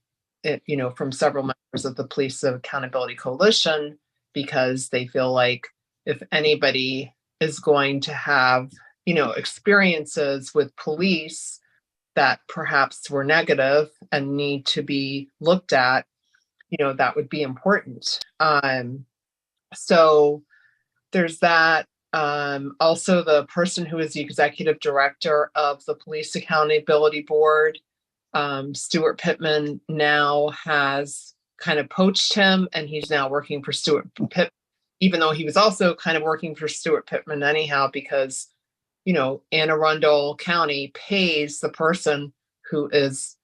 several members of the Police Accountability Coalition, because they feel like if anybody is going to have experiences with police that perhaps were negative and need to be looked at, that would be important. So there's that. Also, the person who is the executive director of the Police Accountability Board, Stuart Pittman, now has kind of poached him, and he's now working for Stuart Pittman, even though he was also kind of working for Stuart Pittman anyhow, because Anne Arundel County pays the person who is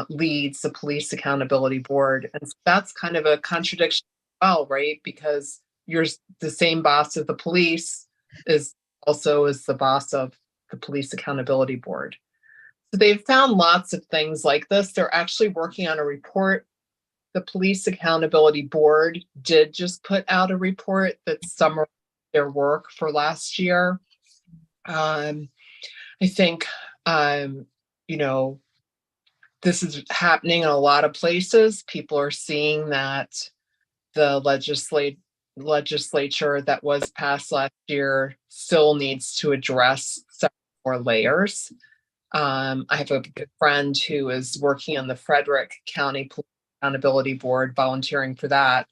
leads the Police Accountability Board. And so that's kind of a contradiction as well, right? Because you're the same boss of the police is the boss of the Police Accountability Board. So they've found lots of things like this. They're actually working on a report. The Police Accountability Board did just put out a report that summarized their work for last year. I I think, you know, this is happening in a lot of places. People are seeing that the legislature that was passed last year still needs to address some more layers. I have a good friend who is working on the Frederick County Police Accountability Board, volunteering for that.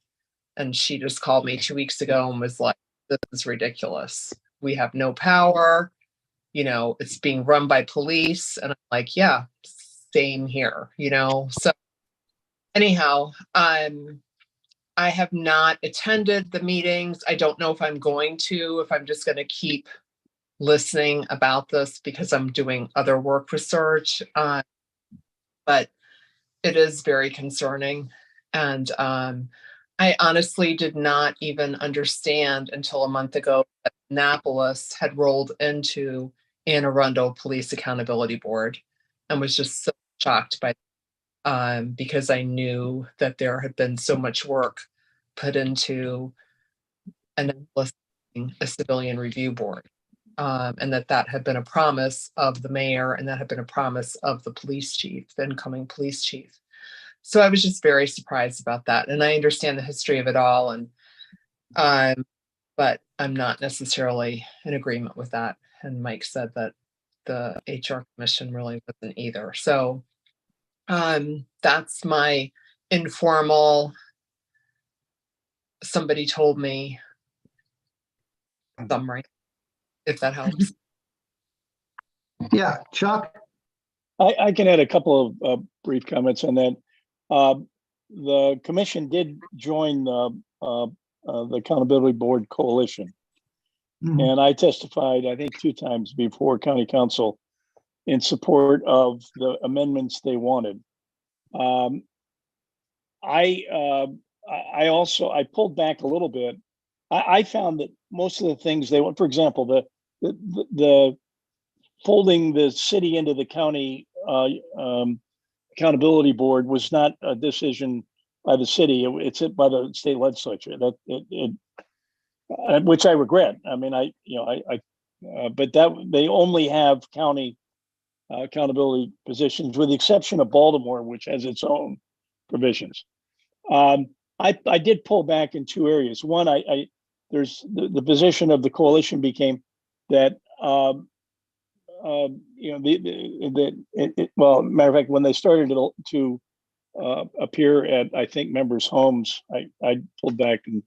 And she just called me 2 weeks ago and was like, this is ridiculous. We have no power. You know, it's being run by police. And I'm like, yeah, same here, you know? So anyhow, I have not attended the meetings. I don't know if I'm going to, if I'm just going to keep listening about this because I'm doing other work research. But it is very concerning. And I honestly did not even understand until a month ago that Annapolis had rolled into Anne Arundel Police Accountability Board, and was just so shocked by because I knew that there had been so much work put into Annapolis being a civilian review board, and that had been a promise of the mayor, and that had been a promise of the police chief, the incoming police chief. So I was just very surprised about that. And I understand the history of it all, and but I'm not necessarily in agreement with that. And Mike said that the HR commission really wasn't either. So that's my informal, somebody told me summary, if that helps. Yeah, Chuck? I can add a couple of brief comments on that. The commission did join the Accountability Board Coalition. Mhm. And I testified, I think, 2 times before County Council in support of the amendments they wanted. I also pulled back a little bit. I found that most of the things they want, for example, the folding the city into the county accountability board was not a decision by the city. It's by the state legislature. Which I regret. I mean, but that they only have county accountability positions, with the exception of Baltimore, which has its own provisions. I did pull back in 2 areas. One, there's the position of the coalition became that well, matter of fact, when they started to appear at, I think, members' homes, I pulled back and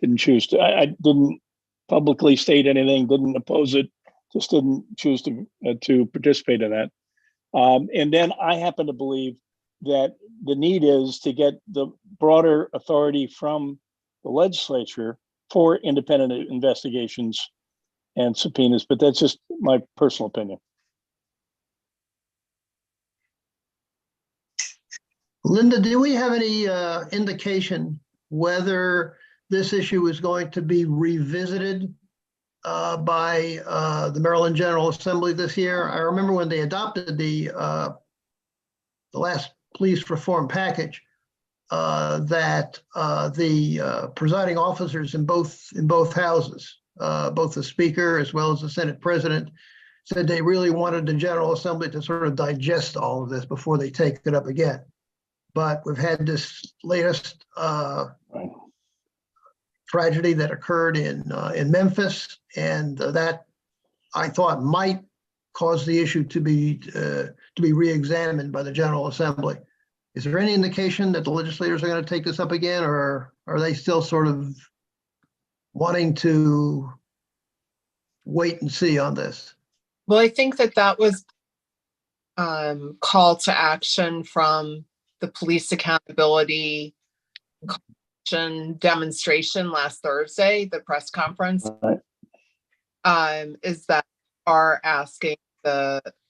didn't choose to. I didn't publicly state anything, didn't oppose it, just didn't choose to participate in that. And then I happen to believe that the need is to get the broader authority from the legislature for independent investigations and subpoenas, but that's just my personal opinion. Linda, do we have any indication whether this issue is going to be revisited by the Maryland General Assembly this year? I remember when they adopted the last police reform package, that the presiding officers in both houses, both the Speaker as well as the Senate President, said they really wanted the General Assembly to sort of digest all of this before they take it up again. But we've had this latest tragedy that occurred in Memphis, and that I thought might cause the issue to be re-examined by the General Assembly. Is there any indication that the legislators are going to take this up again, or are they still sort of wanting to wait and see on this? Well, I think that was call to action from the Police Accountability demonstration last Thursday, the press conference, is that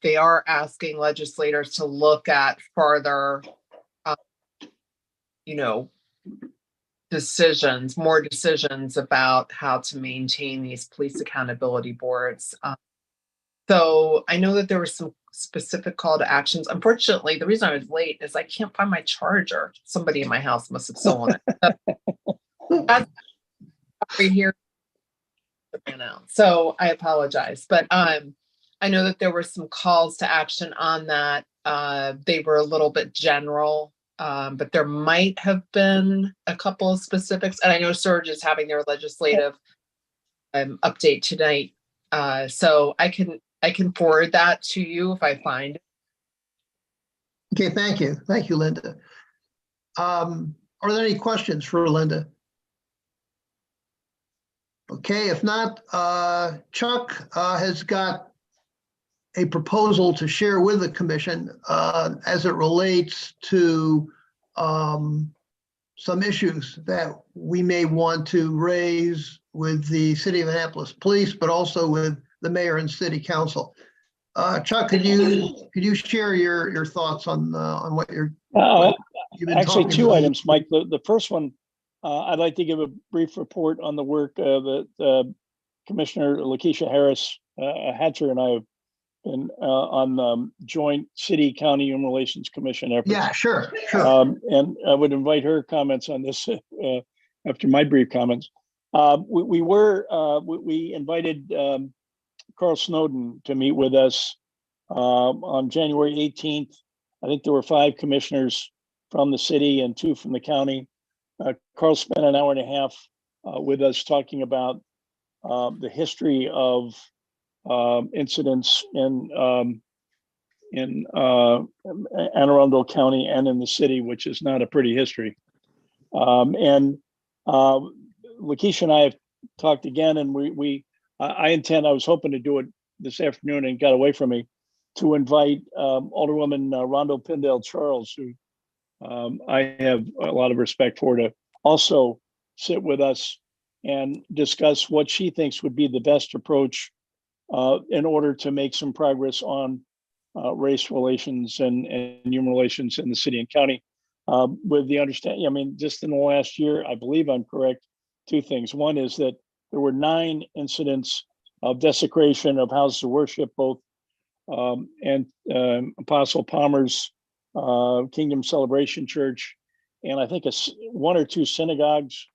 they are asking legislators to look at further, more decisions about how to maintain these police accountability boards. So I know that there were some specific call to actions. Unfortunately, the reason I was late is I can't find my charger. Somebody in my house must have stolen it. That's right here. So I apologize, but I know that there were some calls to action on that. They were a little bit general, but there might have been a couple of specifics. And I know Surge is having their legislative update tonight. So I can forward that to you if I find it. Okay, thank you. Thank you, Linda. Are there any questions for Linda? Okay, if not, Chuck has got a proposal to share with the commission as it relates to some issues that we may want to raise with the City of Annapolis Police, but also with the mayor and city council. Chuck, could you share your thoughts on what you've been Actually, talking two about? items, Mike. The first one, I'd like to give a brief report on the work that Commissioner Lakeisha Harris Hatcher and I have been on joint city county human relations commission efforts. Yeah, sure. And I would invite her comments on this after my brief comments. We invited Carl Snowden to meet with us on January 18th. I think there were 5 commissioners from the city and 2 from the county. Carl spent an hour and a half with us talking about the history of incidents in Anne Arundel County and in the city, which is not a pretty history. And Lakeisha and I have talked again, and I was hoping to do it this afternoon and got away from me, to invite Alderwoman Rhonda Pindell Charles, who I have a lot of respect for, to also sit with us and discuss what she thinks would be the best approach in order to make some progress on race relations and human relations in the city and county. With the understanding, I mean, just in the last year, I believe I'm correct, 2 things. One is that there were 9 incidents of desecration of houses of worship, both and Apostle Palmer's Kingdom Celebration Church, and I think 1 or 2 synagogues.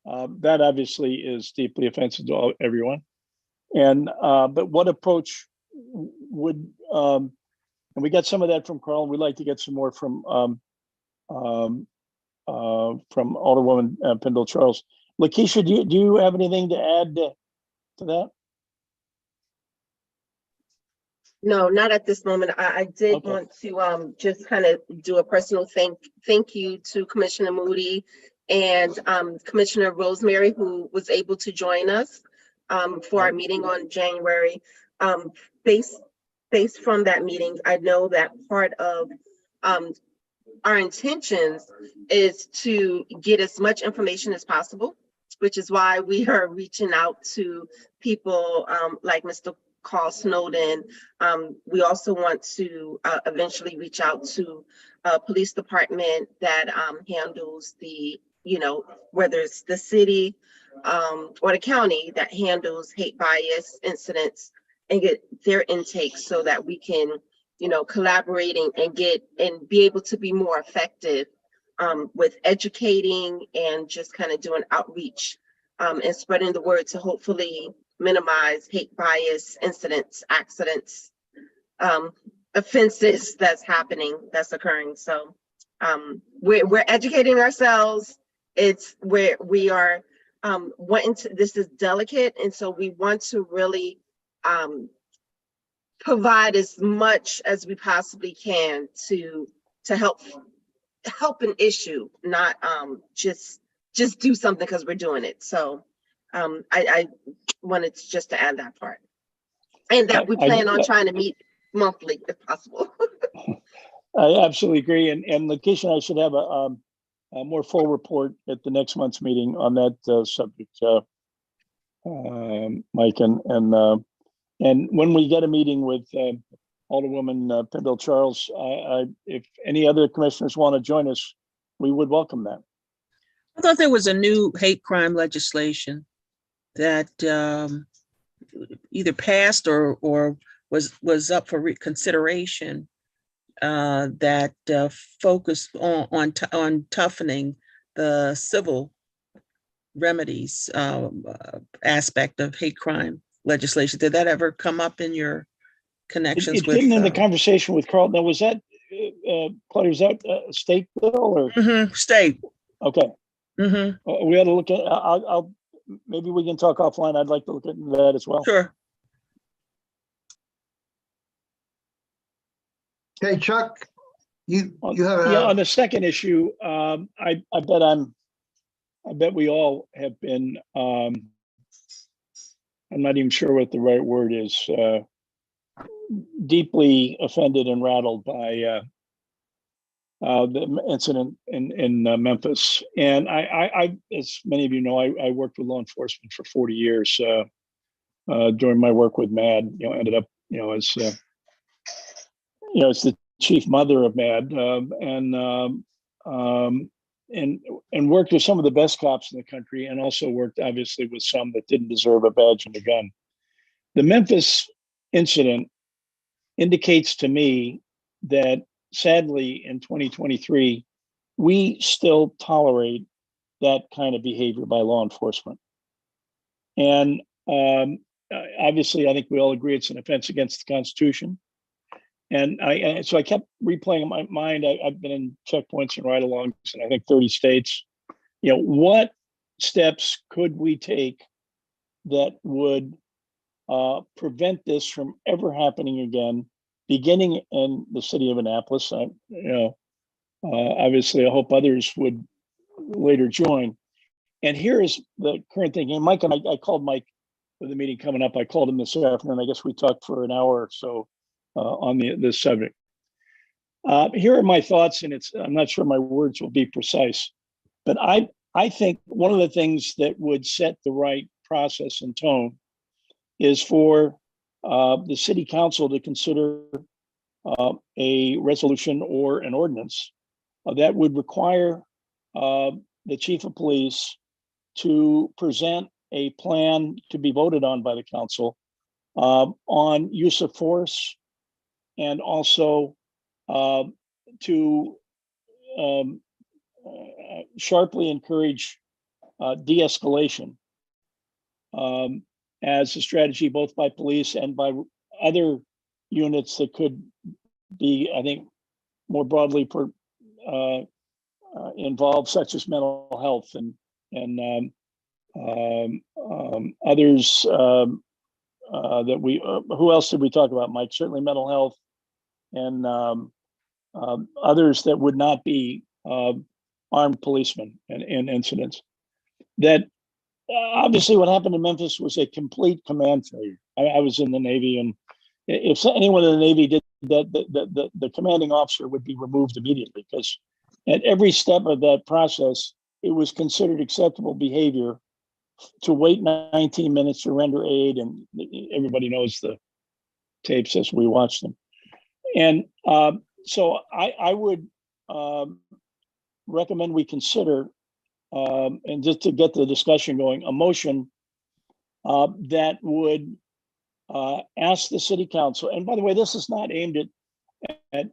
That obviously is deeply offensive to everyone. And but what approach would and we got some of that from Carl. We'd like to get some more from Alderwoman Pindell Charles. Lakeisha, do you have anything to add to that? No, not at this moment. I did want to just kind of do a personal thank you to Commissioner Moody and Commissioner Rosemary, who was able to join us for our meeting on January. Based from that meeting, I know that part of our intentions is to get as much information as possible, which is why we are reaching out to people like Mr. Carl Snowden. We also want to eventually reach out to a police department that handles the, whether it's the city or the county that handles hate bias incidents, and get their intake so that we can, collaborating and be able to be more effective with educating and just kind of doing outreach and spreading the word to hopefully minimize hate bias incidents, accidents, offenses that's occurring. So we're educating ourselves. It's where we are wanting to, this is delicate. And so we want to really provide as much as we possibly can to help an issue, not just do something because we're doing it. So I wanted just to add that part, and that we plan on trying to meet monthly if possible. I absolutely agree, and Lakeisha and I should have a more full report at the next month's meeting on that subject, Mike, and when we get a meeting with Alderwoman Pindell Charles, if any other commissioners want to join us, we would welcome that. I thought there was a new hate crime legislation that either passed or was up for reconsideration that focused on toughening the civil remedies aspect of hate crime legislation. Did that ever come up in your connections It's with. getting in the conversation with Carl. Now, was that, Claudia, was that a state bill or? State. Okay. Mm-hmm. We ought to look at, I'll, maybe we can talk offline. I'd like to look at that as well. Sure. Okay, Chuck, you have Yeah, on a, the second issue, I bet we all have been, I'm not even sure what the right word is, deeply offended and rattled by the incident in Memphis. And I, as many of you know, I worked with law enforcement for 40 years during my work with MAD. Ended up, as the chief mother of MAD, and worked with some of the best cops in the country, and also worked obviously with some that didn't deserve a badge and a gun. The Memphis incident indicates to me that sadly in 2023, we still tolerate that kind of behavior by law enforcement. And obviously, I think we all agree it's an offense against the Constitution. And so I kept replaying in my mind. I've been in checkpoints and ride-alongs in I think 30 states. What steps could we take that would prevent this from ever happening again, beginning in the city of Annapolis? Obviously, I hope others would later join. And here is the current thing. And Mike and I called Mike for the meeting coming up. I called him this afternoon. I guess we talked for an hour or so on this subject. Here are my thoughts, and I'm not sure my words will be precise, but I think one of the things that would set the right process and tone is for the city council to consider a resolution or an ordinance that would require the chief of police to present a plan to be voted on by the council on use of force, and also to sharply encourage de-escalation as a strategy, both by police and by other units that could be, I think, more broadly involved, such as mental health and others that we. Who else did we talk about, Mike? Certainly mental health and others that would not be armed policemen in incidents. That obviously what happened in Memphis was a complete command failure. I was in the Navy, and if anyone in the Navy did that, the commanding officer would be removed immediately, because at every step of that process, it was considered acceptable behavior to wait 19 minutes to render aid, and everybody knows the tapes as we watch them. And so I would recommend we consider, and just to get the discussion going, a motion that would ask the city council. And by the way, this is not aimed at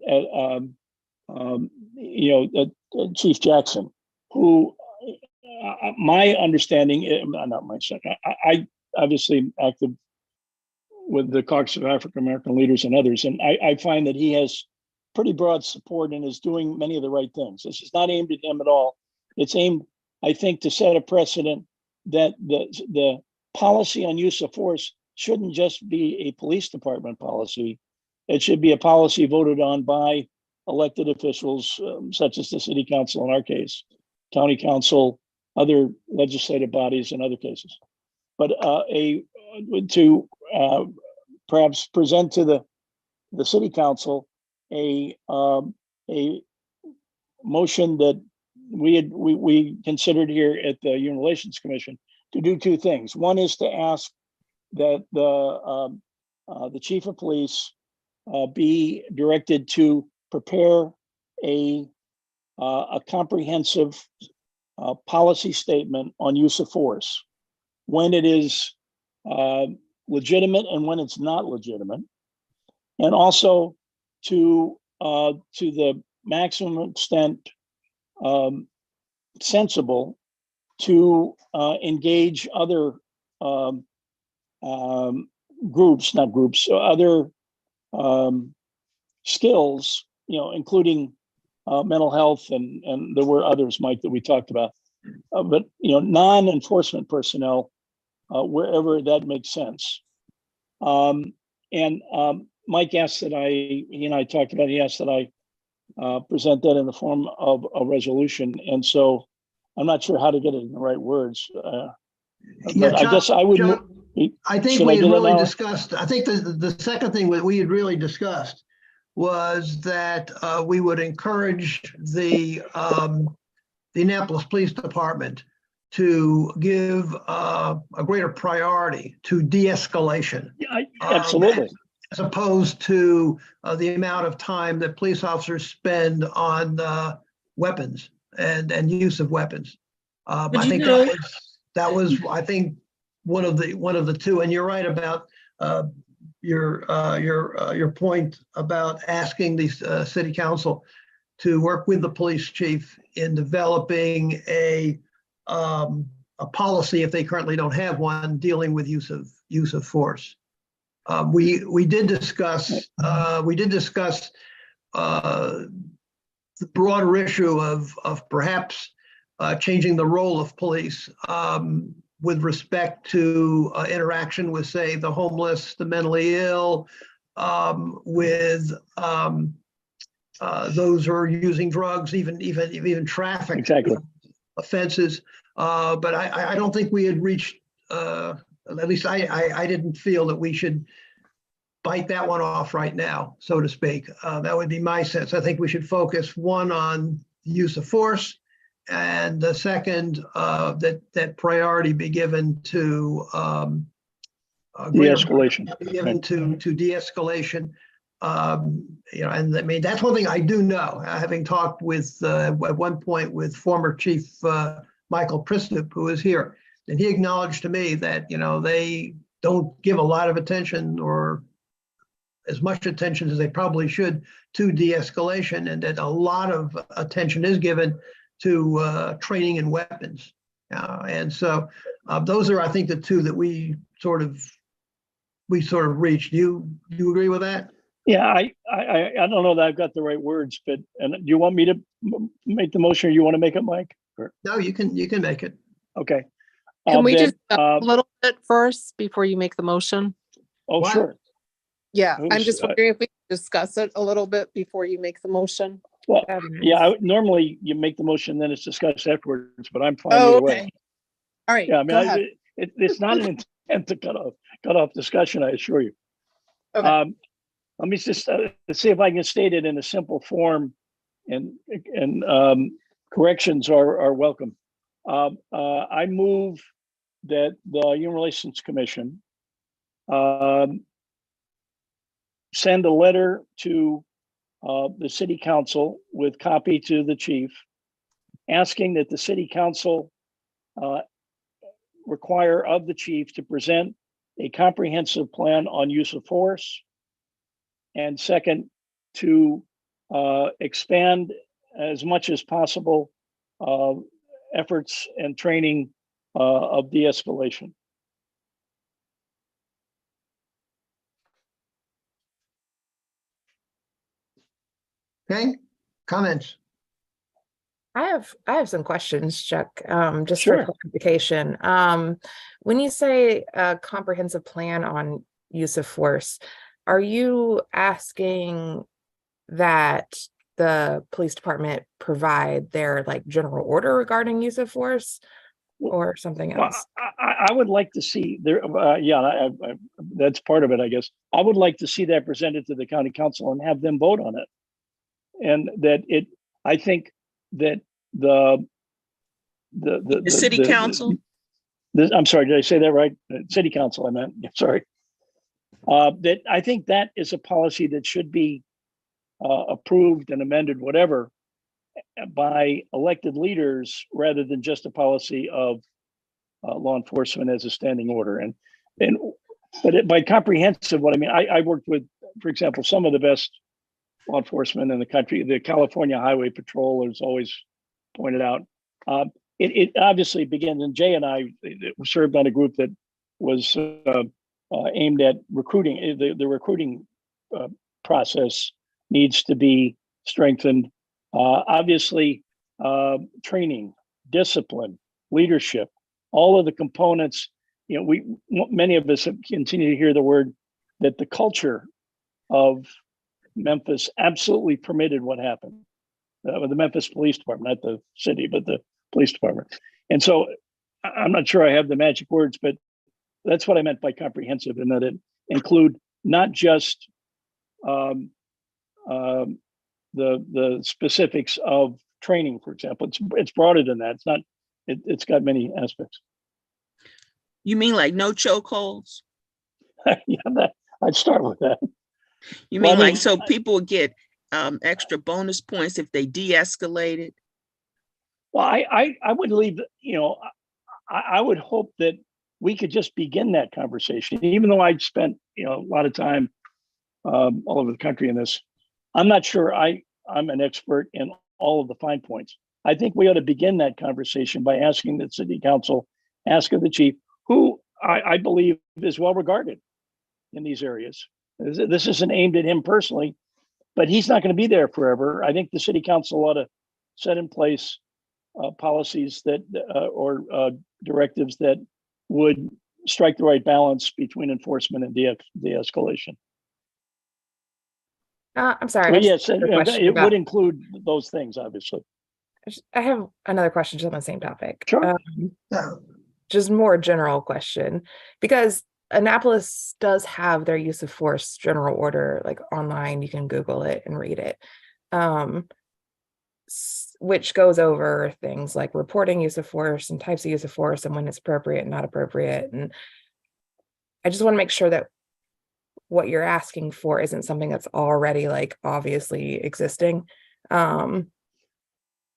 Chief Jackson, who my understanding, not my second, I obviously active with the Caucus of African American Leaders and others, and I find that he has pretty broad support and is doing many of the right things. This is not aimed at him at all. It's aimed, I think, to set a precedent that the policy on use of force shouldn't just be a police department policy. It should be a policy voted on by elected officials, such as the city council in our case, county council, other legislative bodies in other cases. But to perhaps present to the city council a motion that we considered here at the Human Relations Commission to do two things. One is to ask that the chief of police be directed to prepare a comprehensive policy statement on use of force, when it is legitimate and when it's not legitimate, and also to the maximum extent sensible to engage other other skills, including mental health, and there were others, Mike, that we talked about. But non-enforcement personnel, wherever that makes sense. And Mike asked that he and I talked about. He asked that I present that in the form of a resolution, and so I'm not sure how to get it in the right words. But I guess I would. Chuck, I think should we I had do that really now? discussed, I think the second thing that we had really discussed was that we would encourage the Annapolis Police Department to give a greater priority to de-escalation. Yeah, absolutely. As opposed to the amount of time that police officers spend on weapons and use of weapons. I think that was I think one of the two. And you're right about your point about asking the city council to work with the police chief in developing a policy, if they currently don't have one, dealing with use of force. We did discuss the broader issue of perhaps changing the role of police with respect to interaction with, say, the homeless, the mentally ill, with those who are using drugs, even traffic offenses. But I don't think we had reached. At least I didn't feel that we should bite that one off right now, so to speak. That would be my sense. I think we should focus, one, on the use of force, and the second, that priority be given to de-escalation. Given to de-escalation. And I mean, that's one thing I do know, having talked with at one point with former Chief Michael Pristup, who is here. And he acknowledged to me that, they don't give a lot of attention, or as much attention as they probably should, to de-escalation, and that a lot of attention is given to training in weapons. And so those are, I think, the two that we sort of reached. Do you agree with that? Yeah, I don't know that I've got the right words, but do you want me to make the motion, or you want to make it, Mike? Or? No, you can make it. Okay. Can we just a little bit first before you make the motion? Oh, What? sure. Yeah, I'm just wondering if we can discuss it a little bit before you make the motion. Well, yeah, normally you make the motion, then it's discussed afterwards, but I'm fine Oh, either way. okay. All right, Yeah, I mean, go ahead. it's not an intent to cut off discussion, I assure you. Okay. Let me just see if I can state it in a simple form, and corrections are welcome. I move that the Human Relations Commission send a letter to the city council with copy to the chief, asking that the city council require of the chief to present a comprehensive plan on use of force, and second, to expand as much as possible efforts and training of de-escalation. Okay, comments? I have some questions, Chuck, just Sure. for clarification. When you say a comprehensive plan on use of force, are you asking that the police department provide their general order regarding use of force, or something else? Well, I would like to see there. That's part of it, I guess. I would like to see that presented to the county council and have them vote on it. And that I think that the city council. I'm sorry, did I say that right? City council, I meant. Sorry. That I think that is a policy that should be approved and amended, whatever, by elected leaders, rather than just a policy of law enforcement as a standing order. But by comprehensive, what I mean, I worked with, for example, some of the best law enforcement in the country. The California Highway Patrol is always pointed out. It obviously begins, and Jay and I served on a group that was aimed at recruiting, the recruiting process needs to be strengthened. Obviously, training, discipline, leadership, all of the components. Many of us continue to hear the word that the culture of Memphis absolutely permitted what happened. The Memphis Police Department, not the city, but the police department. And so I'm not sure I have the magic words, but that's what I meant by comprehensive, and that it include not just the specifics of training, for example. It's broader than that. It's not. It's got many aspects. You mean like no chokeholds? Yeah, I'd start with that. You mean Well, I like mean, so people get extra bonus points if they de-escalated? Well, I would leave. I would hope that we could just begin that conversation, even though I'd spent a lot of time all over the country in this. I'm not sure I'm an expert in all of the fine points. I think we ought to begin that conversation by asking the city council, ask of the chief, who I believe is well regarded in these areas. This isn't aimed at him personally, but he's not going to be there forever. I think the city council ought to set in place policies that or directives that would strike the right balance between enforcement and de-escalation. I'm sorry. Well, I just yes, have a question it about- would include those things, obviously. I have another question just on the same topic. Sure. Just more general question, because Annapolis does have their use of force general order, like online. You can Google it and read it, which goes over things like reporting use of force and types of use of force and when it's appropriate and not appropriate. And I just want to make sure that what you're asking for isn't something that's already like obviously existing.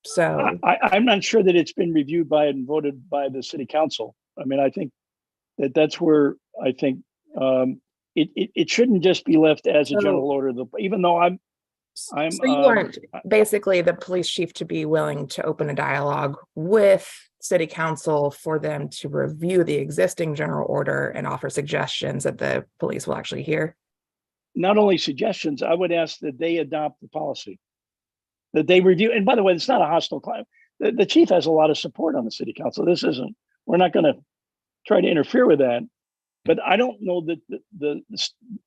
So I'm not sure that it's been reviewed by and voted by the city council. I mean, I think that's where I think it shouldn't just be left as a general order. Even though so you want basically the police chief to be willing to open a dialogue with city council for them to review the existing general order and offer suggestions that the police will actually hear? Not only suggestions, I would ask that they adopt the policy, that they review. And by the way, it's not a hostile climate. The chief has a lot of support on the city council. We're not going to try to interfere with that. But I don't know that the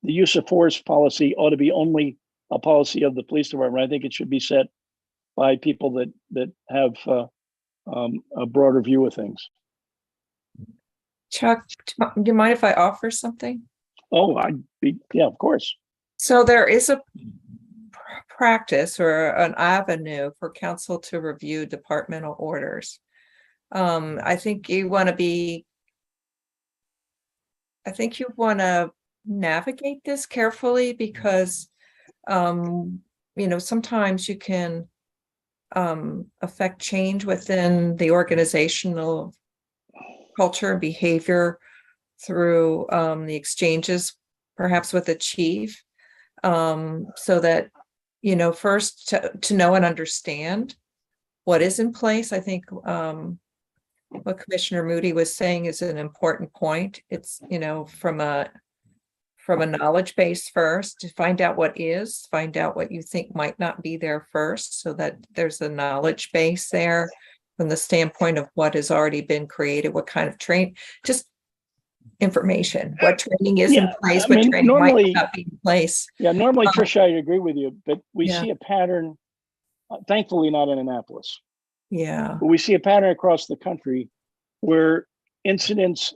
use of force policy ought to be only a policy of the police department. I think it should be set by people that have a broader view of things. Chuck, do you mind if I offer something? Oh, yeah, of course. So there is a practice or an avenue for council to review departmental orders. I think you want to navigate this carefully because, sometimes you can affect change within the organizational culture and behavior through the exchanges, perhaps with the chief, so that, first to know and understand what is in place. I think what Commissioner Moody was saying is an important point. It's, from a knowledge base first, to find out find out what you think might not be there first, so that there's a knowledge base there from the standpoint of what has already been created, what kind of just information, what training is in place, what training might not be in place. Yeah, normally, Tricia, I agree with you, but we see a pattern, thankfully not in Annapolis. Yeah. But we see a pattern across the country where incidents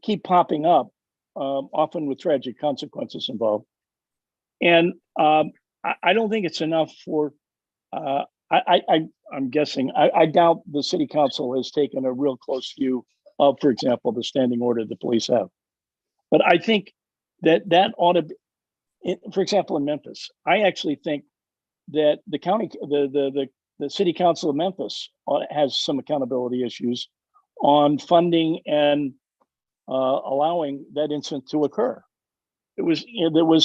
keep popping up, often with tragic consequences involved. And I don't think it's enough for, I'm guessing, I doubt the city council has taken a real close view of, for example, the standing order the police have. But I think that ought to be, for example, in Memphis, I actually think that the county, the city council of Memphis has some accountability issues on funding and allowing that incident to occur. It was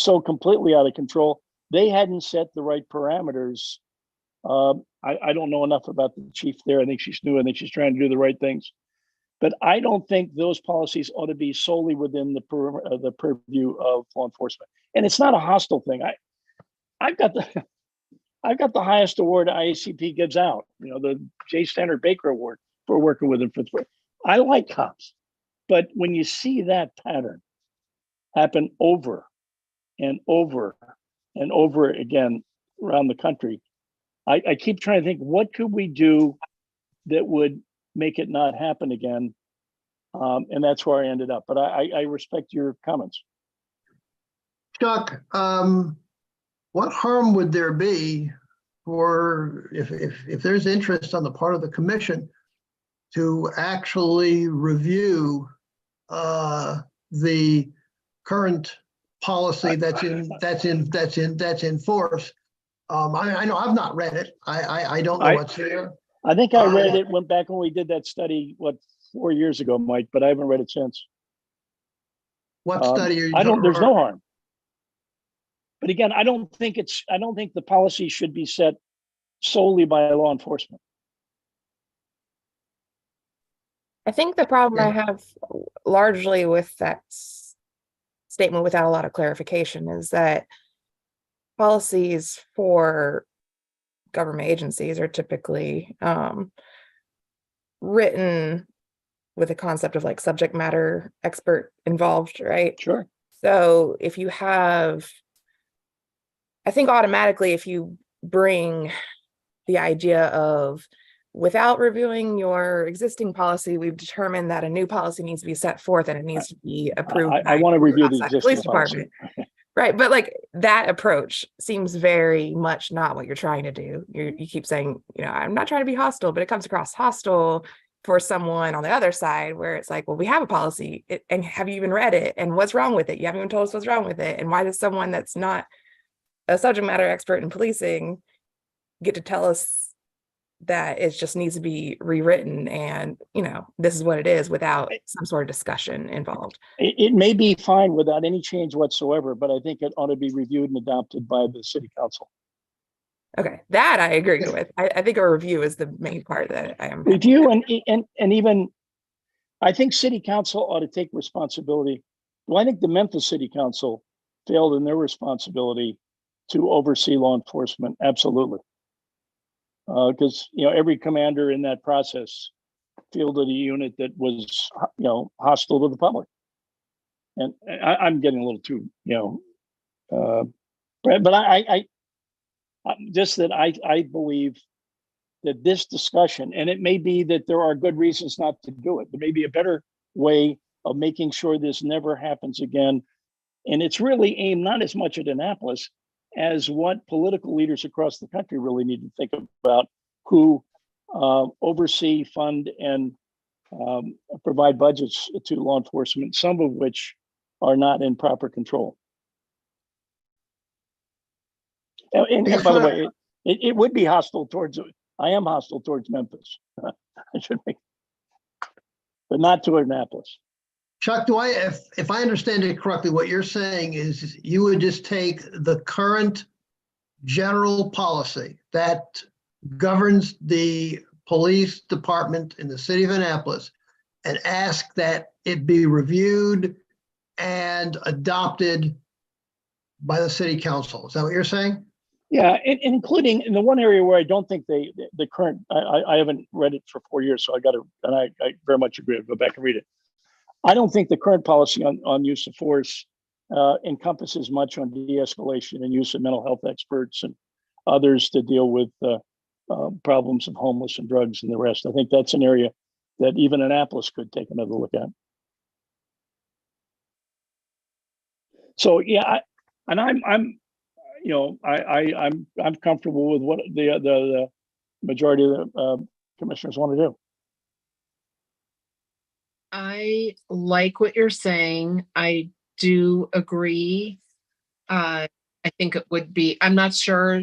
so completely out of control. They hadn't set the right parameters. I don't know enough about the chief there. I think she's new. I think she's trying to do the right things. But I don't think those policies ought to be solely within the purview of law enforcement. And it's not a hostile thing. I've got the highest award IACP gives out, the J. Standard Baker Award for working with them I like cops, but when you see that pattern happen over and over and over again around the country, I keep trying to think, what could we do that would make it not happen again? And that's where I ended up. But I respect your comments. Chuck, what harm would there be for if there's interest on the part of the commission to actually review the current policy that's in force? I know I've not read it. I don't know what's there. I think I read it, went back when we did that study, 4 years ago, Mike, but I haven't read it since. What study are you? There's no harm. But again, I don't think the policy should be set solely by law enforcement. I think the problem I have largely with that statement without a lot of clarification is that policies for government agencies are typically written with a concept of like subject matter expert involved, right? Sure. So if you have, I think automatically if you bring the idea of without reviewing your existing policy, we've determined that a new policy needs to be set forth and it needs to be approved. I want to review the existing police policy. department. Right. But like that approach seems very much not what you're trying to do. You keep saying, I'm not trying to be hostile, but it comes across hostile for someone on the other side where it's like, well, we have a policy and have you even read it? And what's wrong with it? You haven't even told us what's wrong with it. And why does someone that's not a subject matter expert in policing get to tell us that it just needs to be rewritten and, this is what it is without some sort of discussion involved? It may be fine without any change whatsoever, but I think it ought to be reviewed and adopted by the city council. Okay, that I agree with. I think a review is the main part that I am. Review and even, I think city council ought to take responsibility. Well, I think the Memphis City Council failed in their responsibility to oversee law enforcement. Absolutely. Because every commander in that process fielded a unit that was hostile to the public, and I'm getting a little too but I just that I believe that this discussion, and it may be that there are good reasons not to do it. There may be a better way of making sure this never happens again, and it's really aimed not as much at Annapolis as what political leaders across the country really need to think about, who oversee, fund, and provide budgets to law enforcement, some of which are not in proper control. And by the way, it would be hostile towards, I am hostile towards Memphis. I should make, but not to Annapolis. Chuck, if I understand it correctly, what you're saying is you would just take the current general policy that governs the police department in the city of Annapolis and ask that it be reviewed and adopted by the city council. Is that what you're saying? Yeah, including in the one area where I don't think the current, I haven't read it for 4 years, so I very much agree. I'll go back and read it. I don't think the current policy on use of force encompasses much on de-escalation and use of mental health experts and others to deal with problems of homeless and drugs and the rest. I think that's an area that even Annapolis could take another look at. So yeah, I'm comfortable with what the majority of the commissioners want to do. I like what you're saying. I do agree. I think it would be, I'm not sure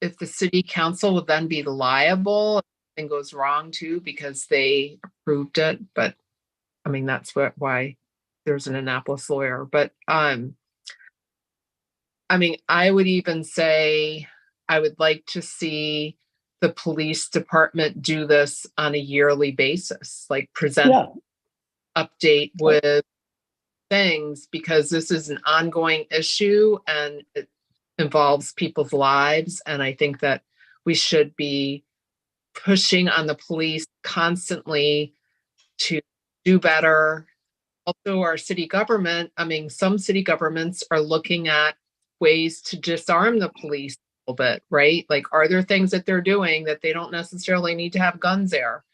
if the city council would then be liable if something goes wrong too, because they approved it. But I mean, that's why there's an Annapolis lawyer. But I mean, I would even say I would like to see the police department do this on a yearly basis, like present Yeah, update with things, because this is an ongoing issue and it involves people's lives. And I think that we should be pushing on the police constantly to do better. Also, our city government, I mean, some city governments are looking at ways to disarm the police a little bit, right? Like, are there things that they're doing that they don't necessarily need to have guns there?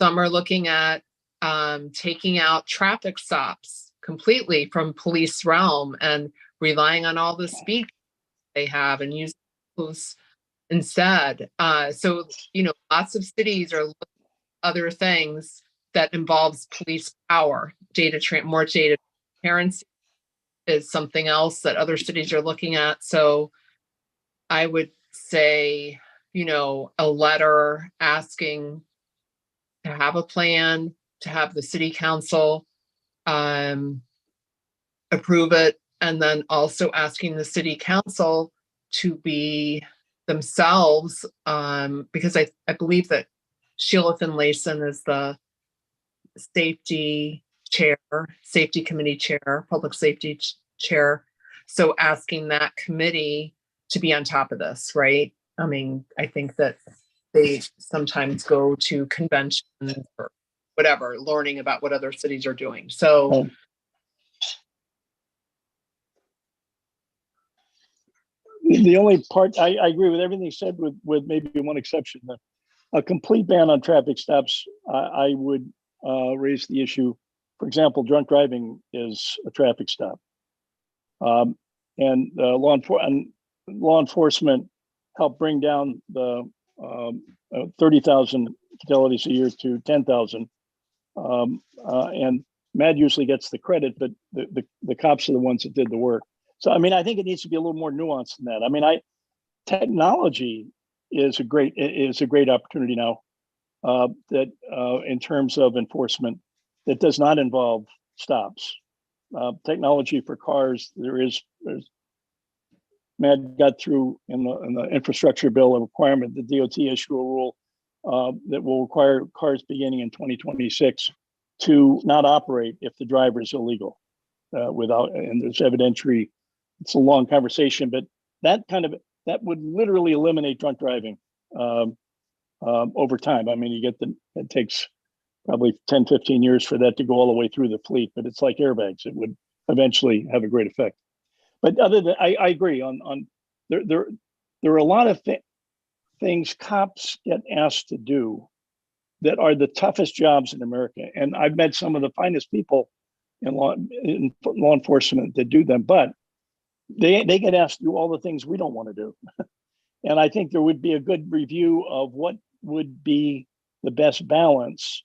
Some are looking at taking out traffic stops completely from police realm and relying on all the speed they have and using those instead. So, lots of cities are looking at other things that involves police power. More data transparency is something else that other cities are looking at. So I would say, a letter asking to have a plan, to have the city council approve it, and then also asking the city council to be themselves, because I believe that Sheila Finlayson is the safety committee chair, public safety chair. So asking that committee to be on top of this, right? I mean, I think that they sometimes go to conventions or whatever, learning about what other cities are doing. So the only part, I agree with everything said with maybe one exception. A complete ban on traffic stops, I would raise the issue. For example, drunk driving is a traffic stop. And law enforcement help bring down the 30,000 fatalities a year to 10,000. And MAD usually gets the credit, but the cops are the ones that did the work. So, I mean, I think it needs to be a little more nuanced than that. I mean, technology is a great opportunity now that in terms of enforcement that does not involve stops. Technology for cars, there's MAD got through in the infrastructure bill a requirement, the DOT issue a rule that will require cars beginning in 2026 to not operate if the driver is illegal and there's evidentiary. It's a long conversation, but that would literally eliminate drunk driving over time. I mean, it takes probably 10, 15 years for that to go all the way through the fleet, but it's like airbags. It would eventually have a great effect. But other than, I agree on there are a lot of things cops get asked to do that are the toughest jobs in America. And I've met some of the finest people in law enforcement that do them, but they get asked to do all the things we don't want to do. And I think there would be a good review of what would be the best balance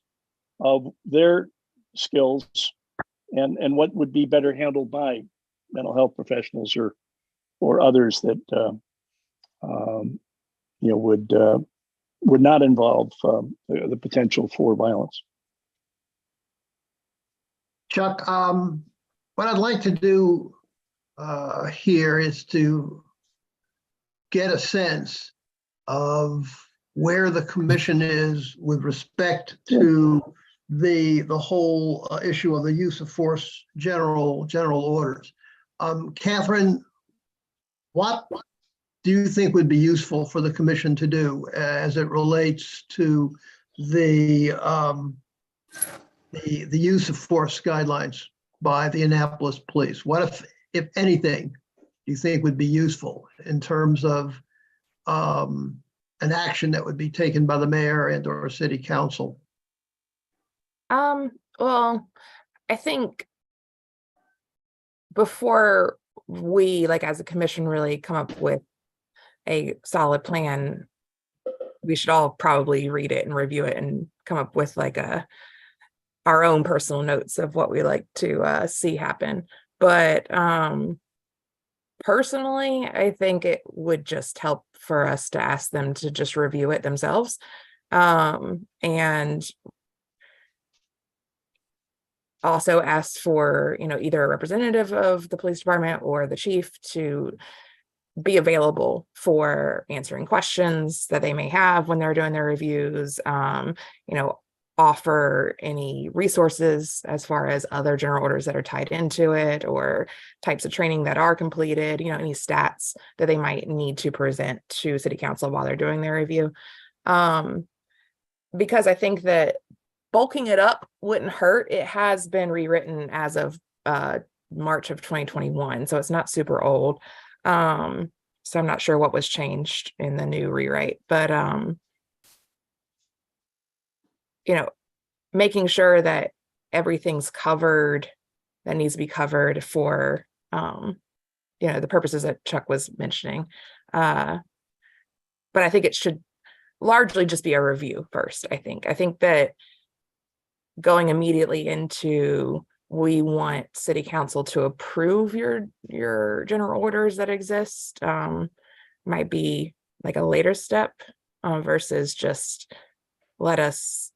of their skills and what would be better handled by mental health professionals or others that would not involve the potential for violence. Chuck, what I'd like to do here is to get a sense of where the commission is with respect to the whole issue of the use of force general orders. Catherine, what do you think would be useful for the commission to do as it relates to the use of force guidelines by the Annapolis Police? What, if anything, do you think would be useful in terms of an action that would be taken by the mayor and or city council? Well, I think before we, like as a commission, really come up with a solid plan, we should all probably read it and review it and come up with like our own personal notes of what we like to see happen. But personally, I think it would just help for us to ask them to just review it themselves and also ask for, either a representative of the police department or the chief to be available for answering questions that they may have when they're doing their reviews, offer any resources as far as other general orders that are tied into it or types of training that are completed, any stats that they might need to present to city council while they're doing their review. Because I think that bulking it up wouldn't hurt. It has been rewritten as of March of 2021, so it's not super old. So I'm not sure what was changed in the new rewrite, but making sure that everything's covered that needs to be covered for, the purposes that Chuck was mentioning. But I think it should largely just be a review first. I think that going immediately into, we want city council to approve your general orders that exist, might be like a later step, versus just let us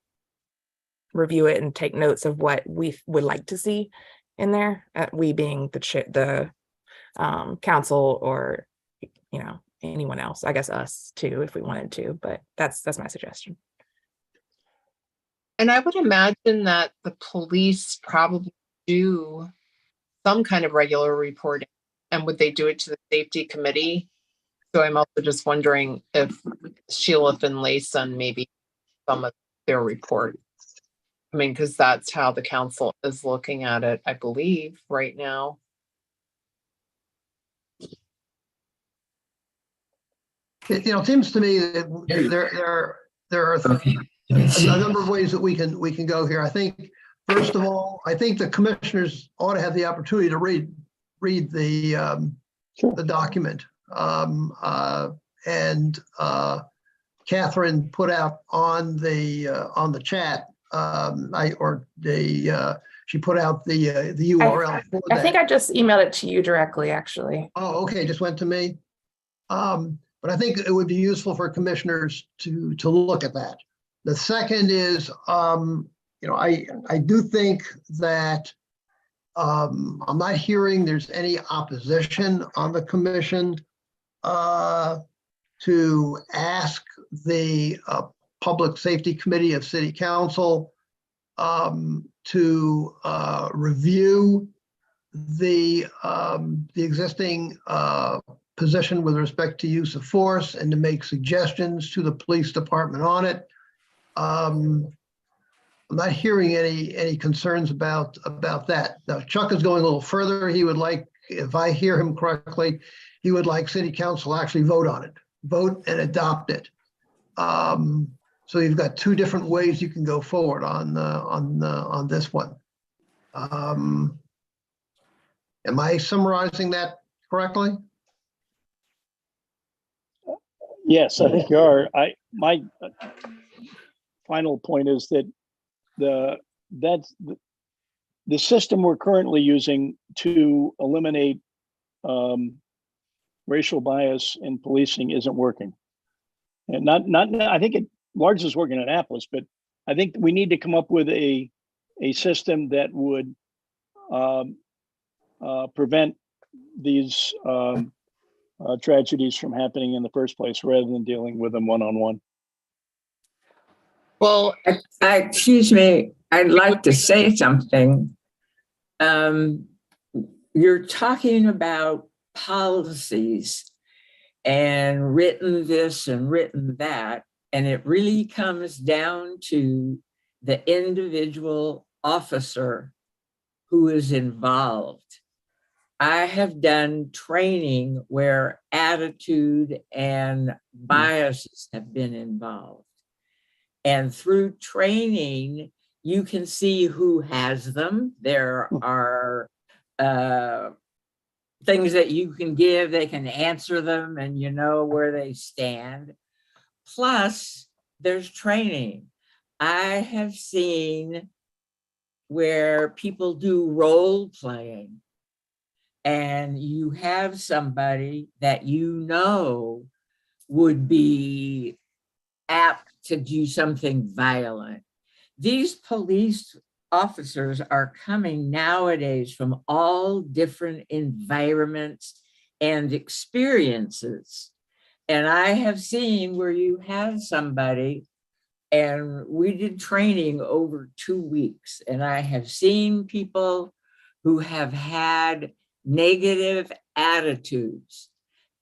review it and take notes of what we would like to see in there, we being the council, or anyone else, I guess us too, if we wanted to, but that's my suggestion. And I would imagine that the police probably do some kind of regular reporting, and would they do it to the safety committee? So I'm also just wondering if Sheila Finlayson maybe some of their report. I mean, because that's how the council is looking at it, I believe, right now. It seems to me that there are a number of ways that we can go here. I think, first of all, I think the commissioners ought to have the opportunity to read the document. Catherine put out on the chat, she put out the URL for that. I think I just emailed it to you directly, actually. Oh, okay, just went to me. But I think it would be useful for commissioners to look at that. The second is, I do think that I'm not hearing there's any opposition on the commission to ask the Public Safety Committee of City Council to review the existing position with respect to use of force and to make suggestions to the police department on it. I'm not hearing any concerns about that. Now, Chuck is going a little further. He would like, if I hear him correctly, he would like City Council to actually vote on it, vote and adopt it. So you've got two different ways you can go forward on this one. Am I summarizing that correctly? Yes, I think you are. My final point is that the system we're currently using to eliminate racial bias in policing isn't working. And I think it largely is working in Annapolis, but I think we need to come up with a system that would prevent these tragedies from happening in the first place, rather than dealing with them one-on-one. Well, excuse me, I'd like to say something. You're talking about policies and written this and written that, and it really comes down to the individual officer who is involved. I have done training where attitude and biases have been involved. And through training, you can see who has them. There are things that you can give, they can answer them, and you know where they stand. Plus, there's training. I have seen where people do role playing, and you have somebody that you know would be apt to do something violent. These police officers are coming nowadays from all different environments and experiences. And I have seen where you have somebody, and we did training over 2 weeks, and I have seen people who have had negative attitudes.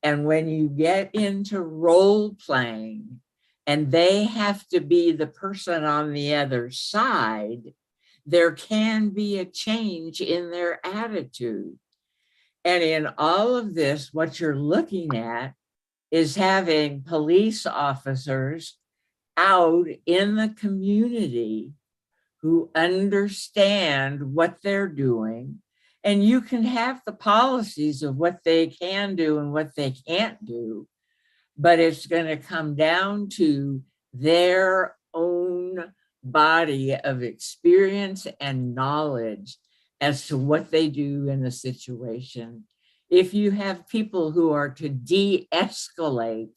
And when you get into role playing and they have to be the person on the other side, there can be a change in their attitude. And in all of this, what you're looking at is having police officers out in the community who understand what they're doing. And you can have the policies of what they can do and what they can't do, but it's going to come down to their own body of experience and knowledge as to what they do in a situation. If you have people who are to de-escalate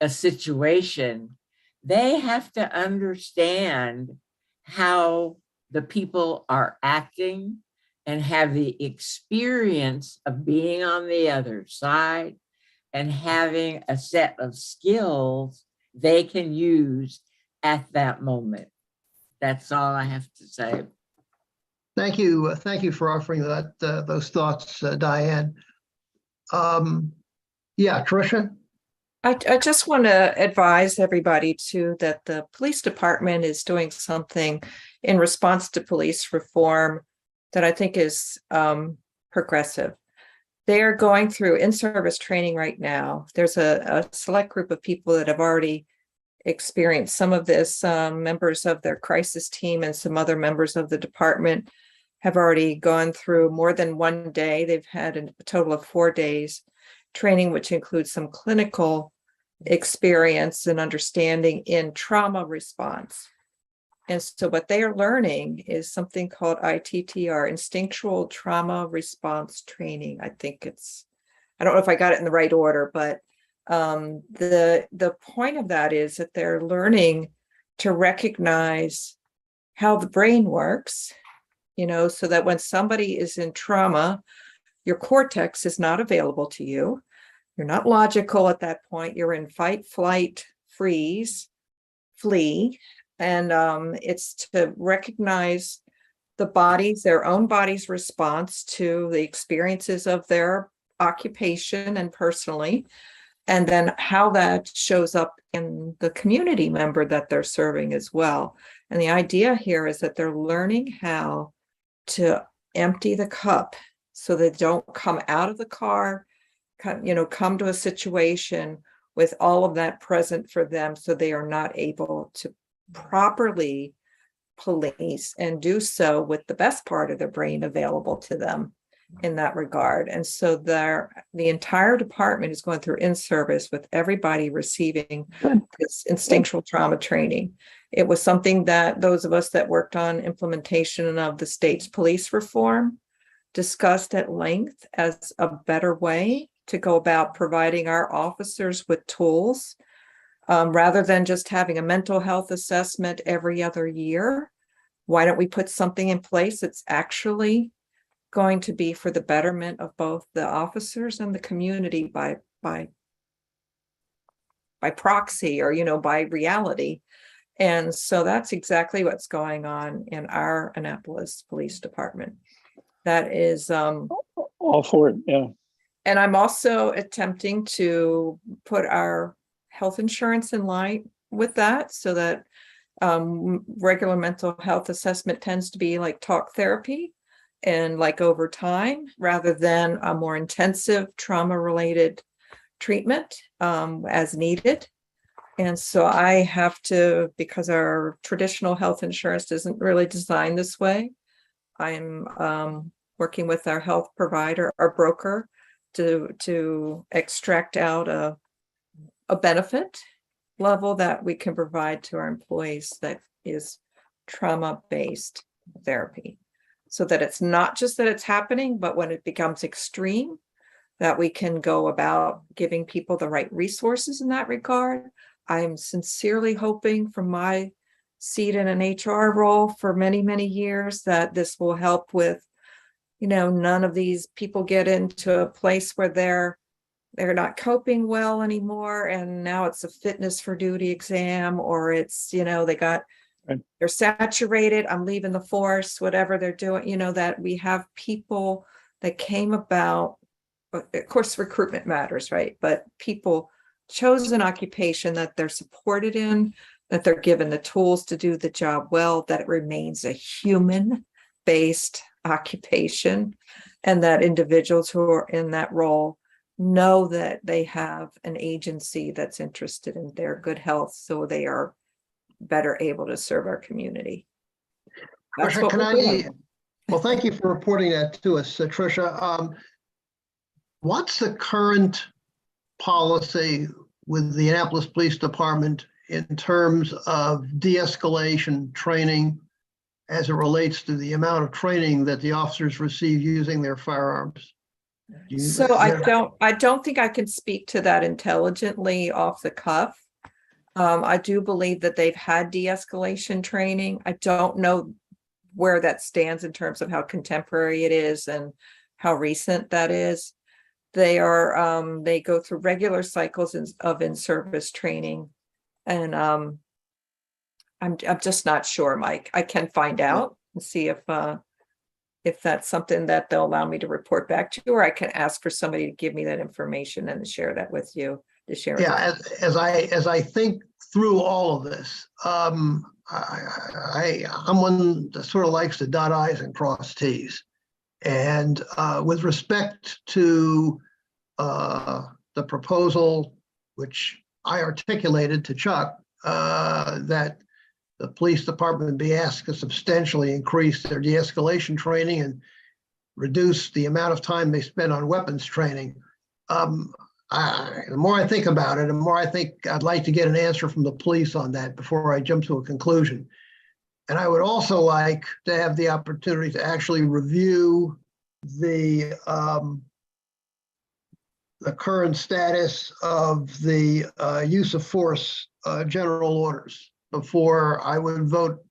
a situation, they have to understand how the people are acting and have the experience of being on the other side and having a set of skills they can use at that moment. That's all I have to say. Thank you. Thank you for offering that, those thoughts, Diane. Yeah, Tricia? I just want to advise everybody too that the police department is doing something in response to police reform that I think is progressive. They are going through in-service training right now. There's a select group of people that have already experienced some of this. Members of their crisis team and some other members of the department have already gone through more than one day. They've had a total of 4 days training, which includes some clinical experience and understanding in trauma response. And so what they are learning is something called ITTR, Instinctual Trauma Response Training. I don't know if I got it in the right order, but the point of that is that they're learning to recognize how the brain works, so that when somebody is in trauma, your cortex is not available to you. You're not logical at that point. You're in fight, flight, freeze, flee. And it's to recognize their own body's response to the experiences of their occupation and personally, and then how that shows up in the community member that they're serving as well. And the idea here is that they're learning how to empty the cup so they don't come out of the car, come to a situation with all of that present for them, so they are not able to properly police and do so with the best part of their brain available to them in that regard. And so the entire department is going through in-service with everybody receiving this instinctual trauma training. It was something that those of us that worked on implementation of the state's police reform discussed at length as a better way to go about providing our officers with tools, rather than just having a mental health assessment every other year. Why don't we put something in place that's actually going to be for the betterment of both the officers and the community by proxy, or by reality? And so that's exactly what's going on in our Annapolis Police Department. That is all for it. Yeah. And I'm also attempting to put our health insurance in line with that, so that regular mental health assessment tends to be like talk therapy and like over time, rather than a more intensive trauma related treatment as needed. And so I have to, because our traditional health insurance isn't really designed this way, I'm working with our health provider, our broker, to extract out a benefit level that we can provide to our employees that is trauma-based therapy, so that it's not just that it's happening, but when it becomes extreme, that we can go about giving people the right resources in that regard. I'm sincerely hoping, from my seat in an HR role for many, many years, that this will help with, none of these people get into a place where they're they're not coping well anymore, and now it's a fitness for duty exam, or it's, they're saturated, I'm leaving the force, whatever they're doing, that we have people that came about, of course, recruitment matters, right? But people chose an occupation that they're supported in, that they're given the tools to do the job well, that it remains a human-based occupation, and that individuals who are in that role know that they have an agency that's interested in their good health, so they are better able to serve our community. That's Tricia, what we're doing. well, thank you for reporting that to us, Tricia. What's the current policy with the Annapolis Police Department in terms of de-escalation training as it relates to the amount of training that the officers receive using their firearms? So I don't think I can speak to that intelligently off the cuff. I do believe that they've had de-escalation training. I don't know where that stands in terms of how contemporary it is and how recent that is. They go through regular cycles of in-service training, and I'm just not sure, Mike. I can find out and see if that's something that they'll allow me to report back to you, or I can ask for somebody to give me that information and share that with you. Yeah, as I think through all of this, I'm one that sort of likes to dot I's and cross T's. And with respect to the proposal, which I articulated to Chuck, that the police department be asked to substantially increase their de-escalation training and reduce the amount of time they spend on weapons training. The more I think about it, the more I think I'd like to get an answer from the police on that before I jump to a conclusion. And I would also like to have the opportunity to actually review the current status of the use of force general orders before I would vote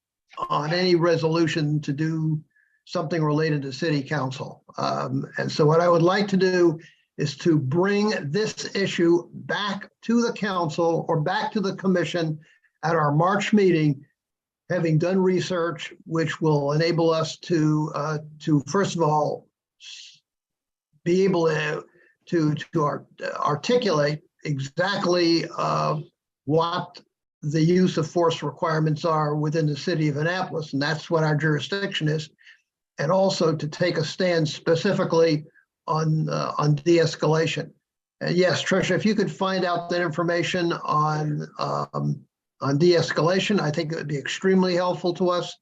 on any resolution to do something related to city council. And so what I would like to do is to bring this issue back to the council or back to the commission at our March meeting, having done research, which will enable us to first of all, be able to articulate exactly what the use of force requirements are within the city of Annapolis, and that's what our jurisdiction is, and also to take a stand specifically on de-escalation. Yes, Tricia, if you could find out that information on de-escalation, I think it would be extremely helpful to us.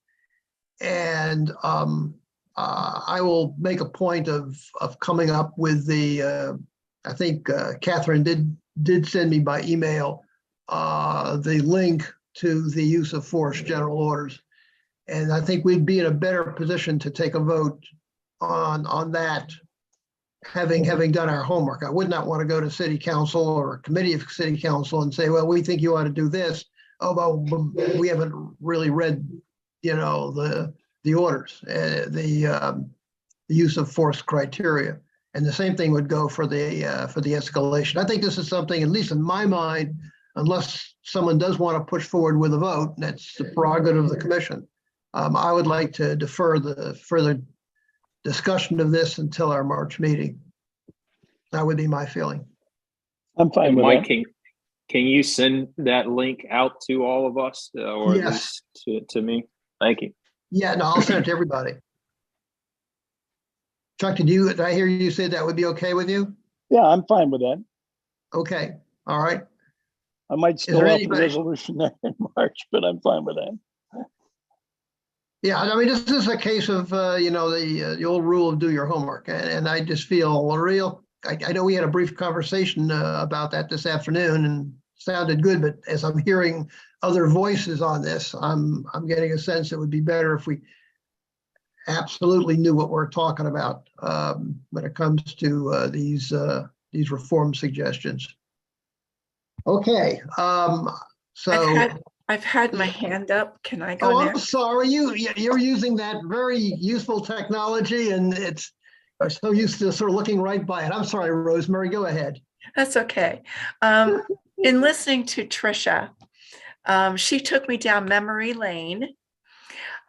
And I will make a point of coming up with the, I think Catherine did send me by email the link to the use of force general orders. And I think we'd be in a better position to take a vote on that, having done our homework. I would not want to go to city council or a committee of city council and say, well, we think you ought to do this, although we haven't really read, the orders, the use of force criteria. And the same thing would go for the escalation. I think this is something, at least in my mind, unless someone does want to push forward with a vote, that's the prerogative of the commission. I would like to defer the further discussion of this until our March meeting. That would be my feeling. I'm fine with Mike, that. can you send that link out to all of us or at Yes. least to me? Thank you. Yeah, no, I'll send it to everybody. Chuck, did I hear you say that would be okay with you? Yeah, I'm fine with that. Okay, all right. I might still there have the anybody- resolution there in March, but I'm fine with that. Yeah, I mean, this is a case of, the old rule of do your homework. And I just feel I know we had a brief conversation about that this afternoon and sounded good, but as I'm hearing other voices on this, I'm getting a sense it would be better if we absolutely knew what we're talking about when it comes to these reform suggestions. Okay, so. I've had my hand up. Can I go Oh, I'm next? sorry. You're using that very useful technology, and I'm so used to sort of looking right by it. I'm sorry, Rosemary. Go ahead. That's okay. In listening to Trisha, she took me down memory lane.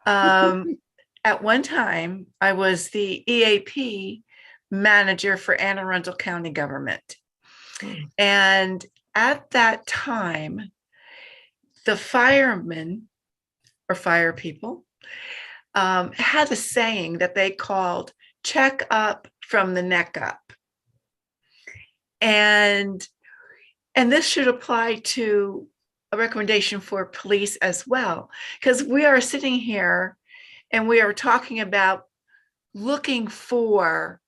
At one time, I was the EAP manager for Anne Arundel County government. And at that time, the firemen or fire people had a saying that they called check up from the neck up. And this should apply to a recommendation for police as well, because we are sitting here and we are talking about looking for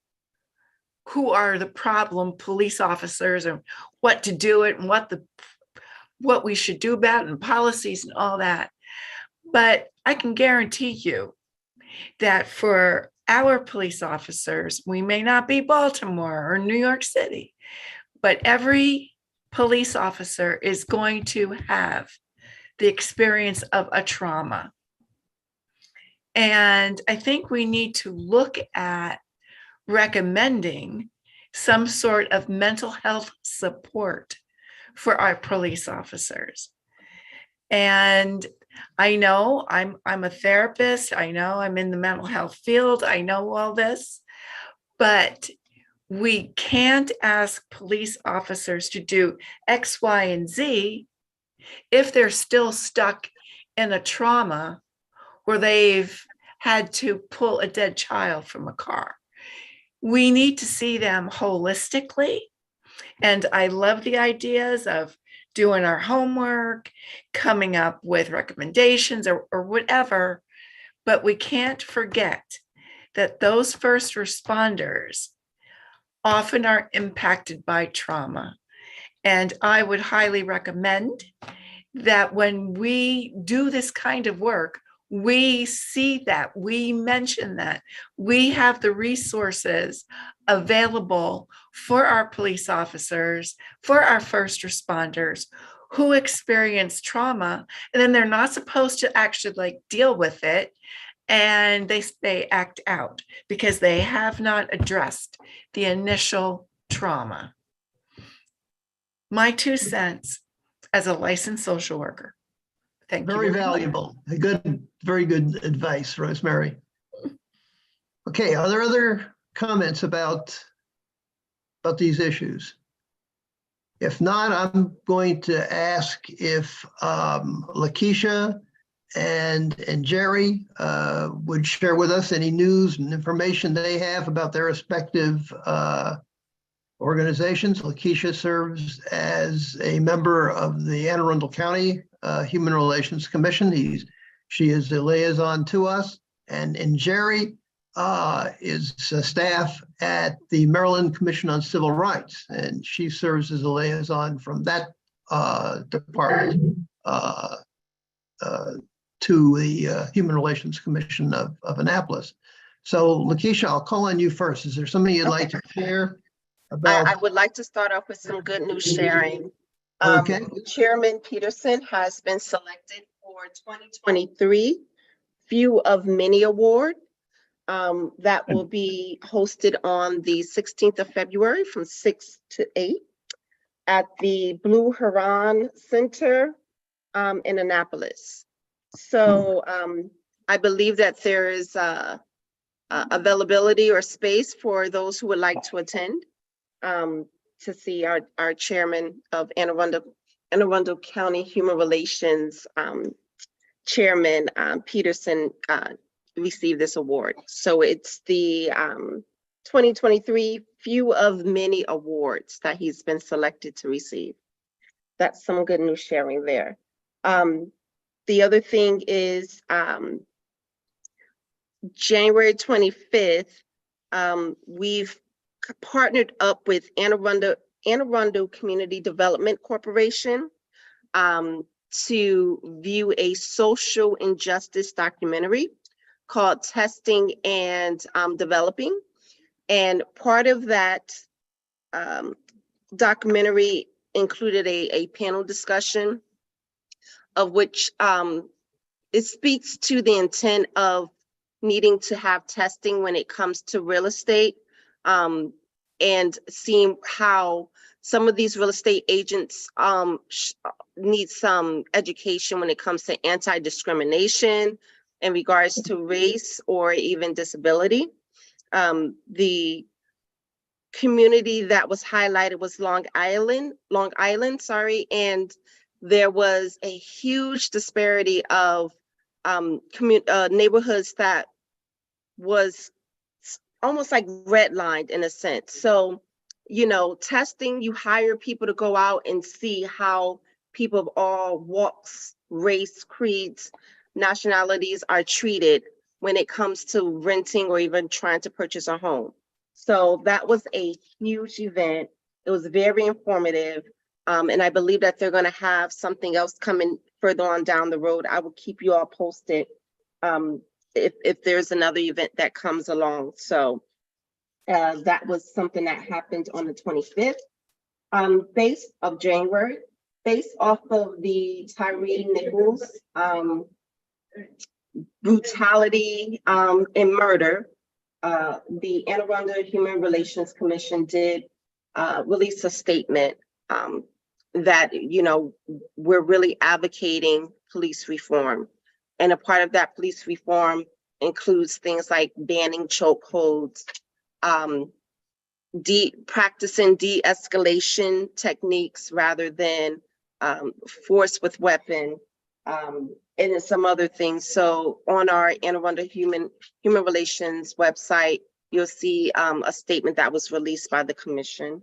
who are the problem police officers and what to do it and what we should do about it and policies and all that. But I can guarantee you that for our police officers, we may not be Baltimore or New York City, but every police officer is going to have the experience of a trauma. And I think we need to look at recommending some sort of mental health support for our police officers. And I know I'm a therapist. I know I'm in the mental health field. I know all this, but we can't ask police officers to do X, Y, and Z if they're still stuck in a trauma where they've had to pull a dead child from a car. We need to see them holistically. And I love the ideas of doing our homework, coming up with recommendations or whatever, but we can't forget that those first responders often are impacted by trauma. And I would highly recommend that when we do this kind of work, we see that, we mention that, we have the resources available for our police officers, for our first responders who experience trauma, and then they're not supposed to actually deal with it, and they act out because they have not addressed the initial trauma. My 2 cents as a licensed social worker. Thank you. Very valuable. Very good advice, Rosemary. Okay, are there other comments about these issues? If not, I'm going to ask if Lakeisha and Jerry would share with us any news and information they have about their respective organizations. Lakeisha serves as a member of the Anne Arundel County Human Relations Commission. She is a liaison to us, and Jerry is staff at the Maryland Commission on Civil Rights, and she serves as a liaison from that department to the Human Relations Commission of Annapolis. So Lakeisha, I'll call on you first. Is there something you'd like to share about? I would like to start off with some good news sharing. Okay. Chairman Peterson has been selected for 2023 Few of Many Award. That will be hosted on the 16th of February from 6 to 8 at the Blue Heron Center in Annapolis. So I believe that there is availability or space for those who would like to attend to see our chairman of Anne Arundel County Human Relations Chairman Peterson receive this award. So it's the 2023 Few of Many Awards that he's been selected to receive. That's some good news sharing there. The other thing is January 25th, we've partnered up with Anne Arundel Community Development Corporation to view a social injustice documentary called Testing and Developing. And part of that documentary included a panel discussion of which it speaks to the intent of needing to have testing when it comes to real estate. and seeing how some of these real estate agents need some education when it comes to anti-discrimination in regards to race or even disability. The community that was highlighted was Long Island, and there was a huge disparity of neighborhoods that was almost like redlined in a sense. So, you know, testing, you hire people to go out and see how people of all walks, race, creeds, nationalities are treated when it comes to renting or even trying to purchase a home. So that was a huge event. It was very informative. And I believe that they're going to have something else coming further on down the road. I will keep you all posted if there's another event that comes along. So that was something that happened on the 25th of January, based off of the Tyre Nichols brutality and murder. The Anne Arundel Human Relations Commission did release a statement that, you know, we're really advocating police reform. And a part of that police reform includes things like banning chokeholds, practicing de-escalation techniques rather than force with weapon, and some other things. So on our Anne Arundel Human Relations website, you'll see a statement that was released by the commission.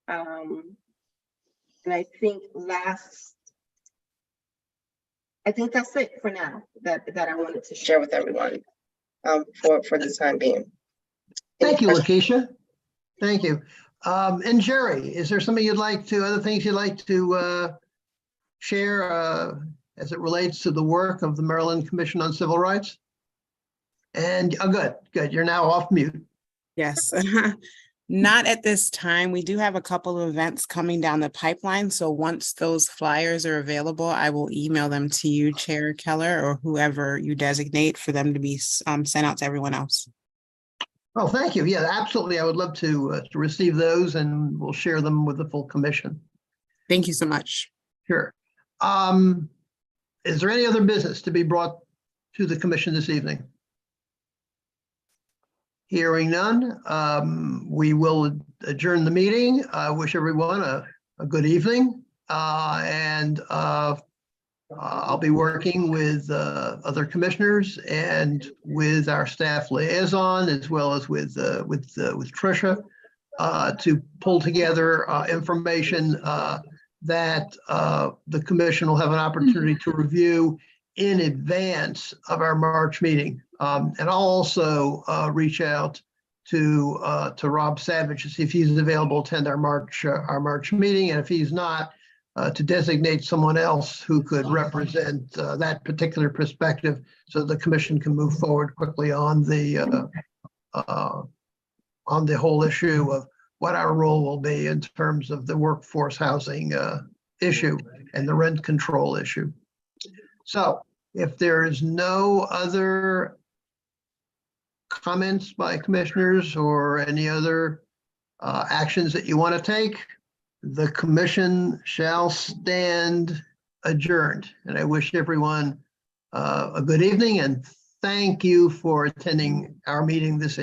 And I think that's it for now that I wanted to share with everyone for the time being. Thank you, Lakeisha. Thank you. And Jerry, is there something other things you'd like to share as it relates to the work of the Maryland Commission on Civil Rights? And good. You're now off mute. Yes. Not at this time. We do have a couple of events coming down the pipeline. So once those flyers are available, I will email them to you, Chair Keller, or whoever you designate for them to be sent out to everyone else. Oh, thank you. Yeah, absolutely. I would love to receive those, and we'll share them with the full commission. Thank you so much. Sure. Is there any other business to be brought to the commission this evening? Hearing none, we will adjourn the meeting. I wish everyone a good evening, and I'll be working with other commissioners and with our staff liaison, as well as with Tricia, to pull together information that the commission will have an opportunity to review in advance of our March meeting. And I'll also reach out to Rob Savage to see if he's available to attend our March meeting, and if he's not, to designate someone else who could represent that particular perspective, so the commission can move forward quickly on the whole issue of what our role will be in terms of the workforce housing issue and the rent control issue. So if there is no other comments by commissioners or any other actions that you want to take, the commission shall stand adjourned. And I wish everyone a good evening, and thank you for attending our meeting this evening.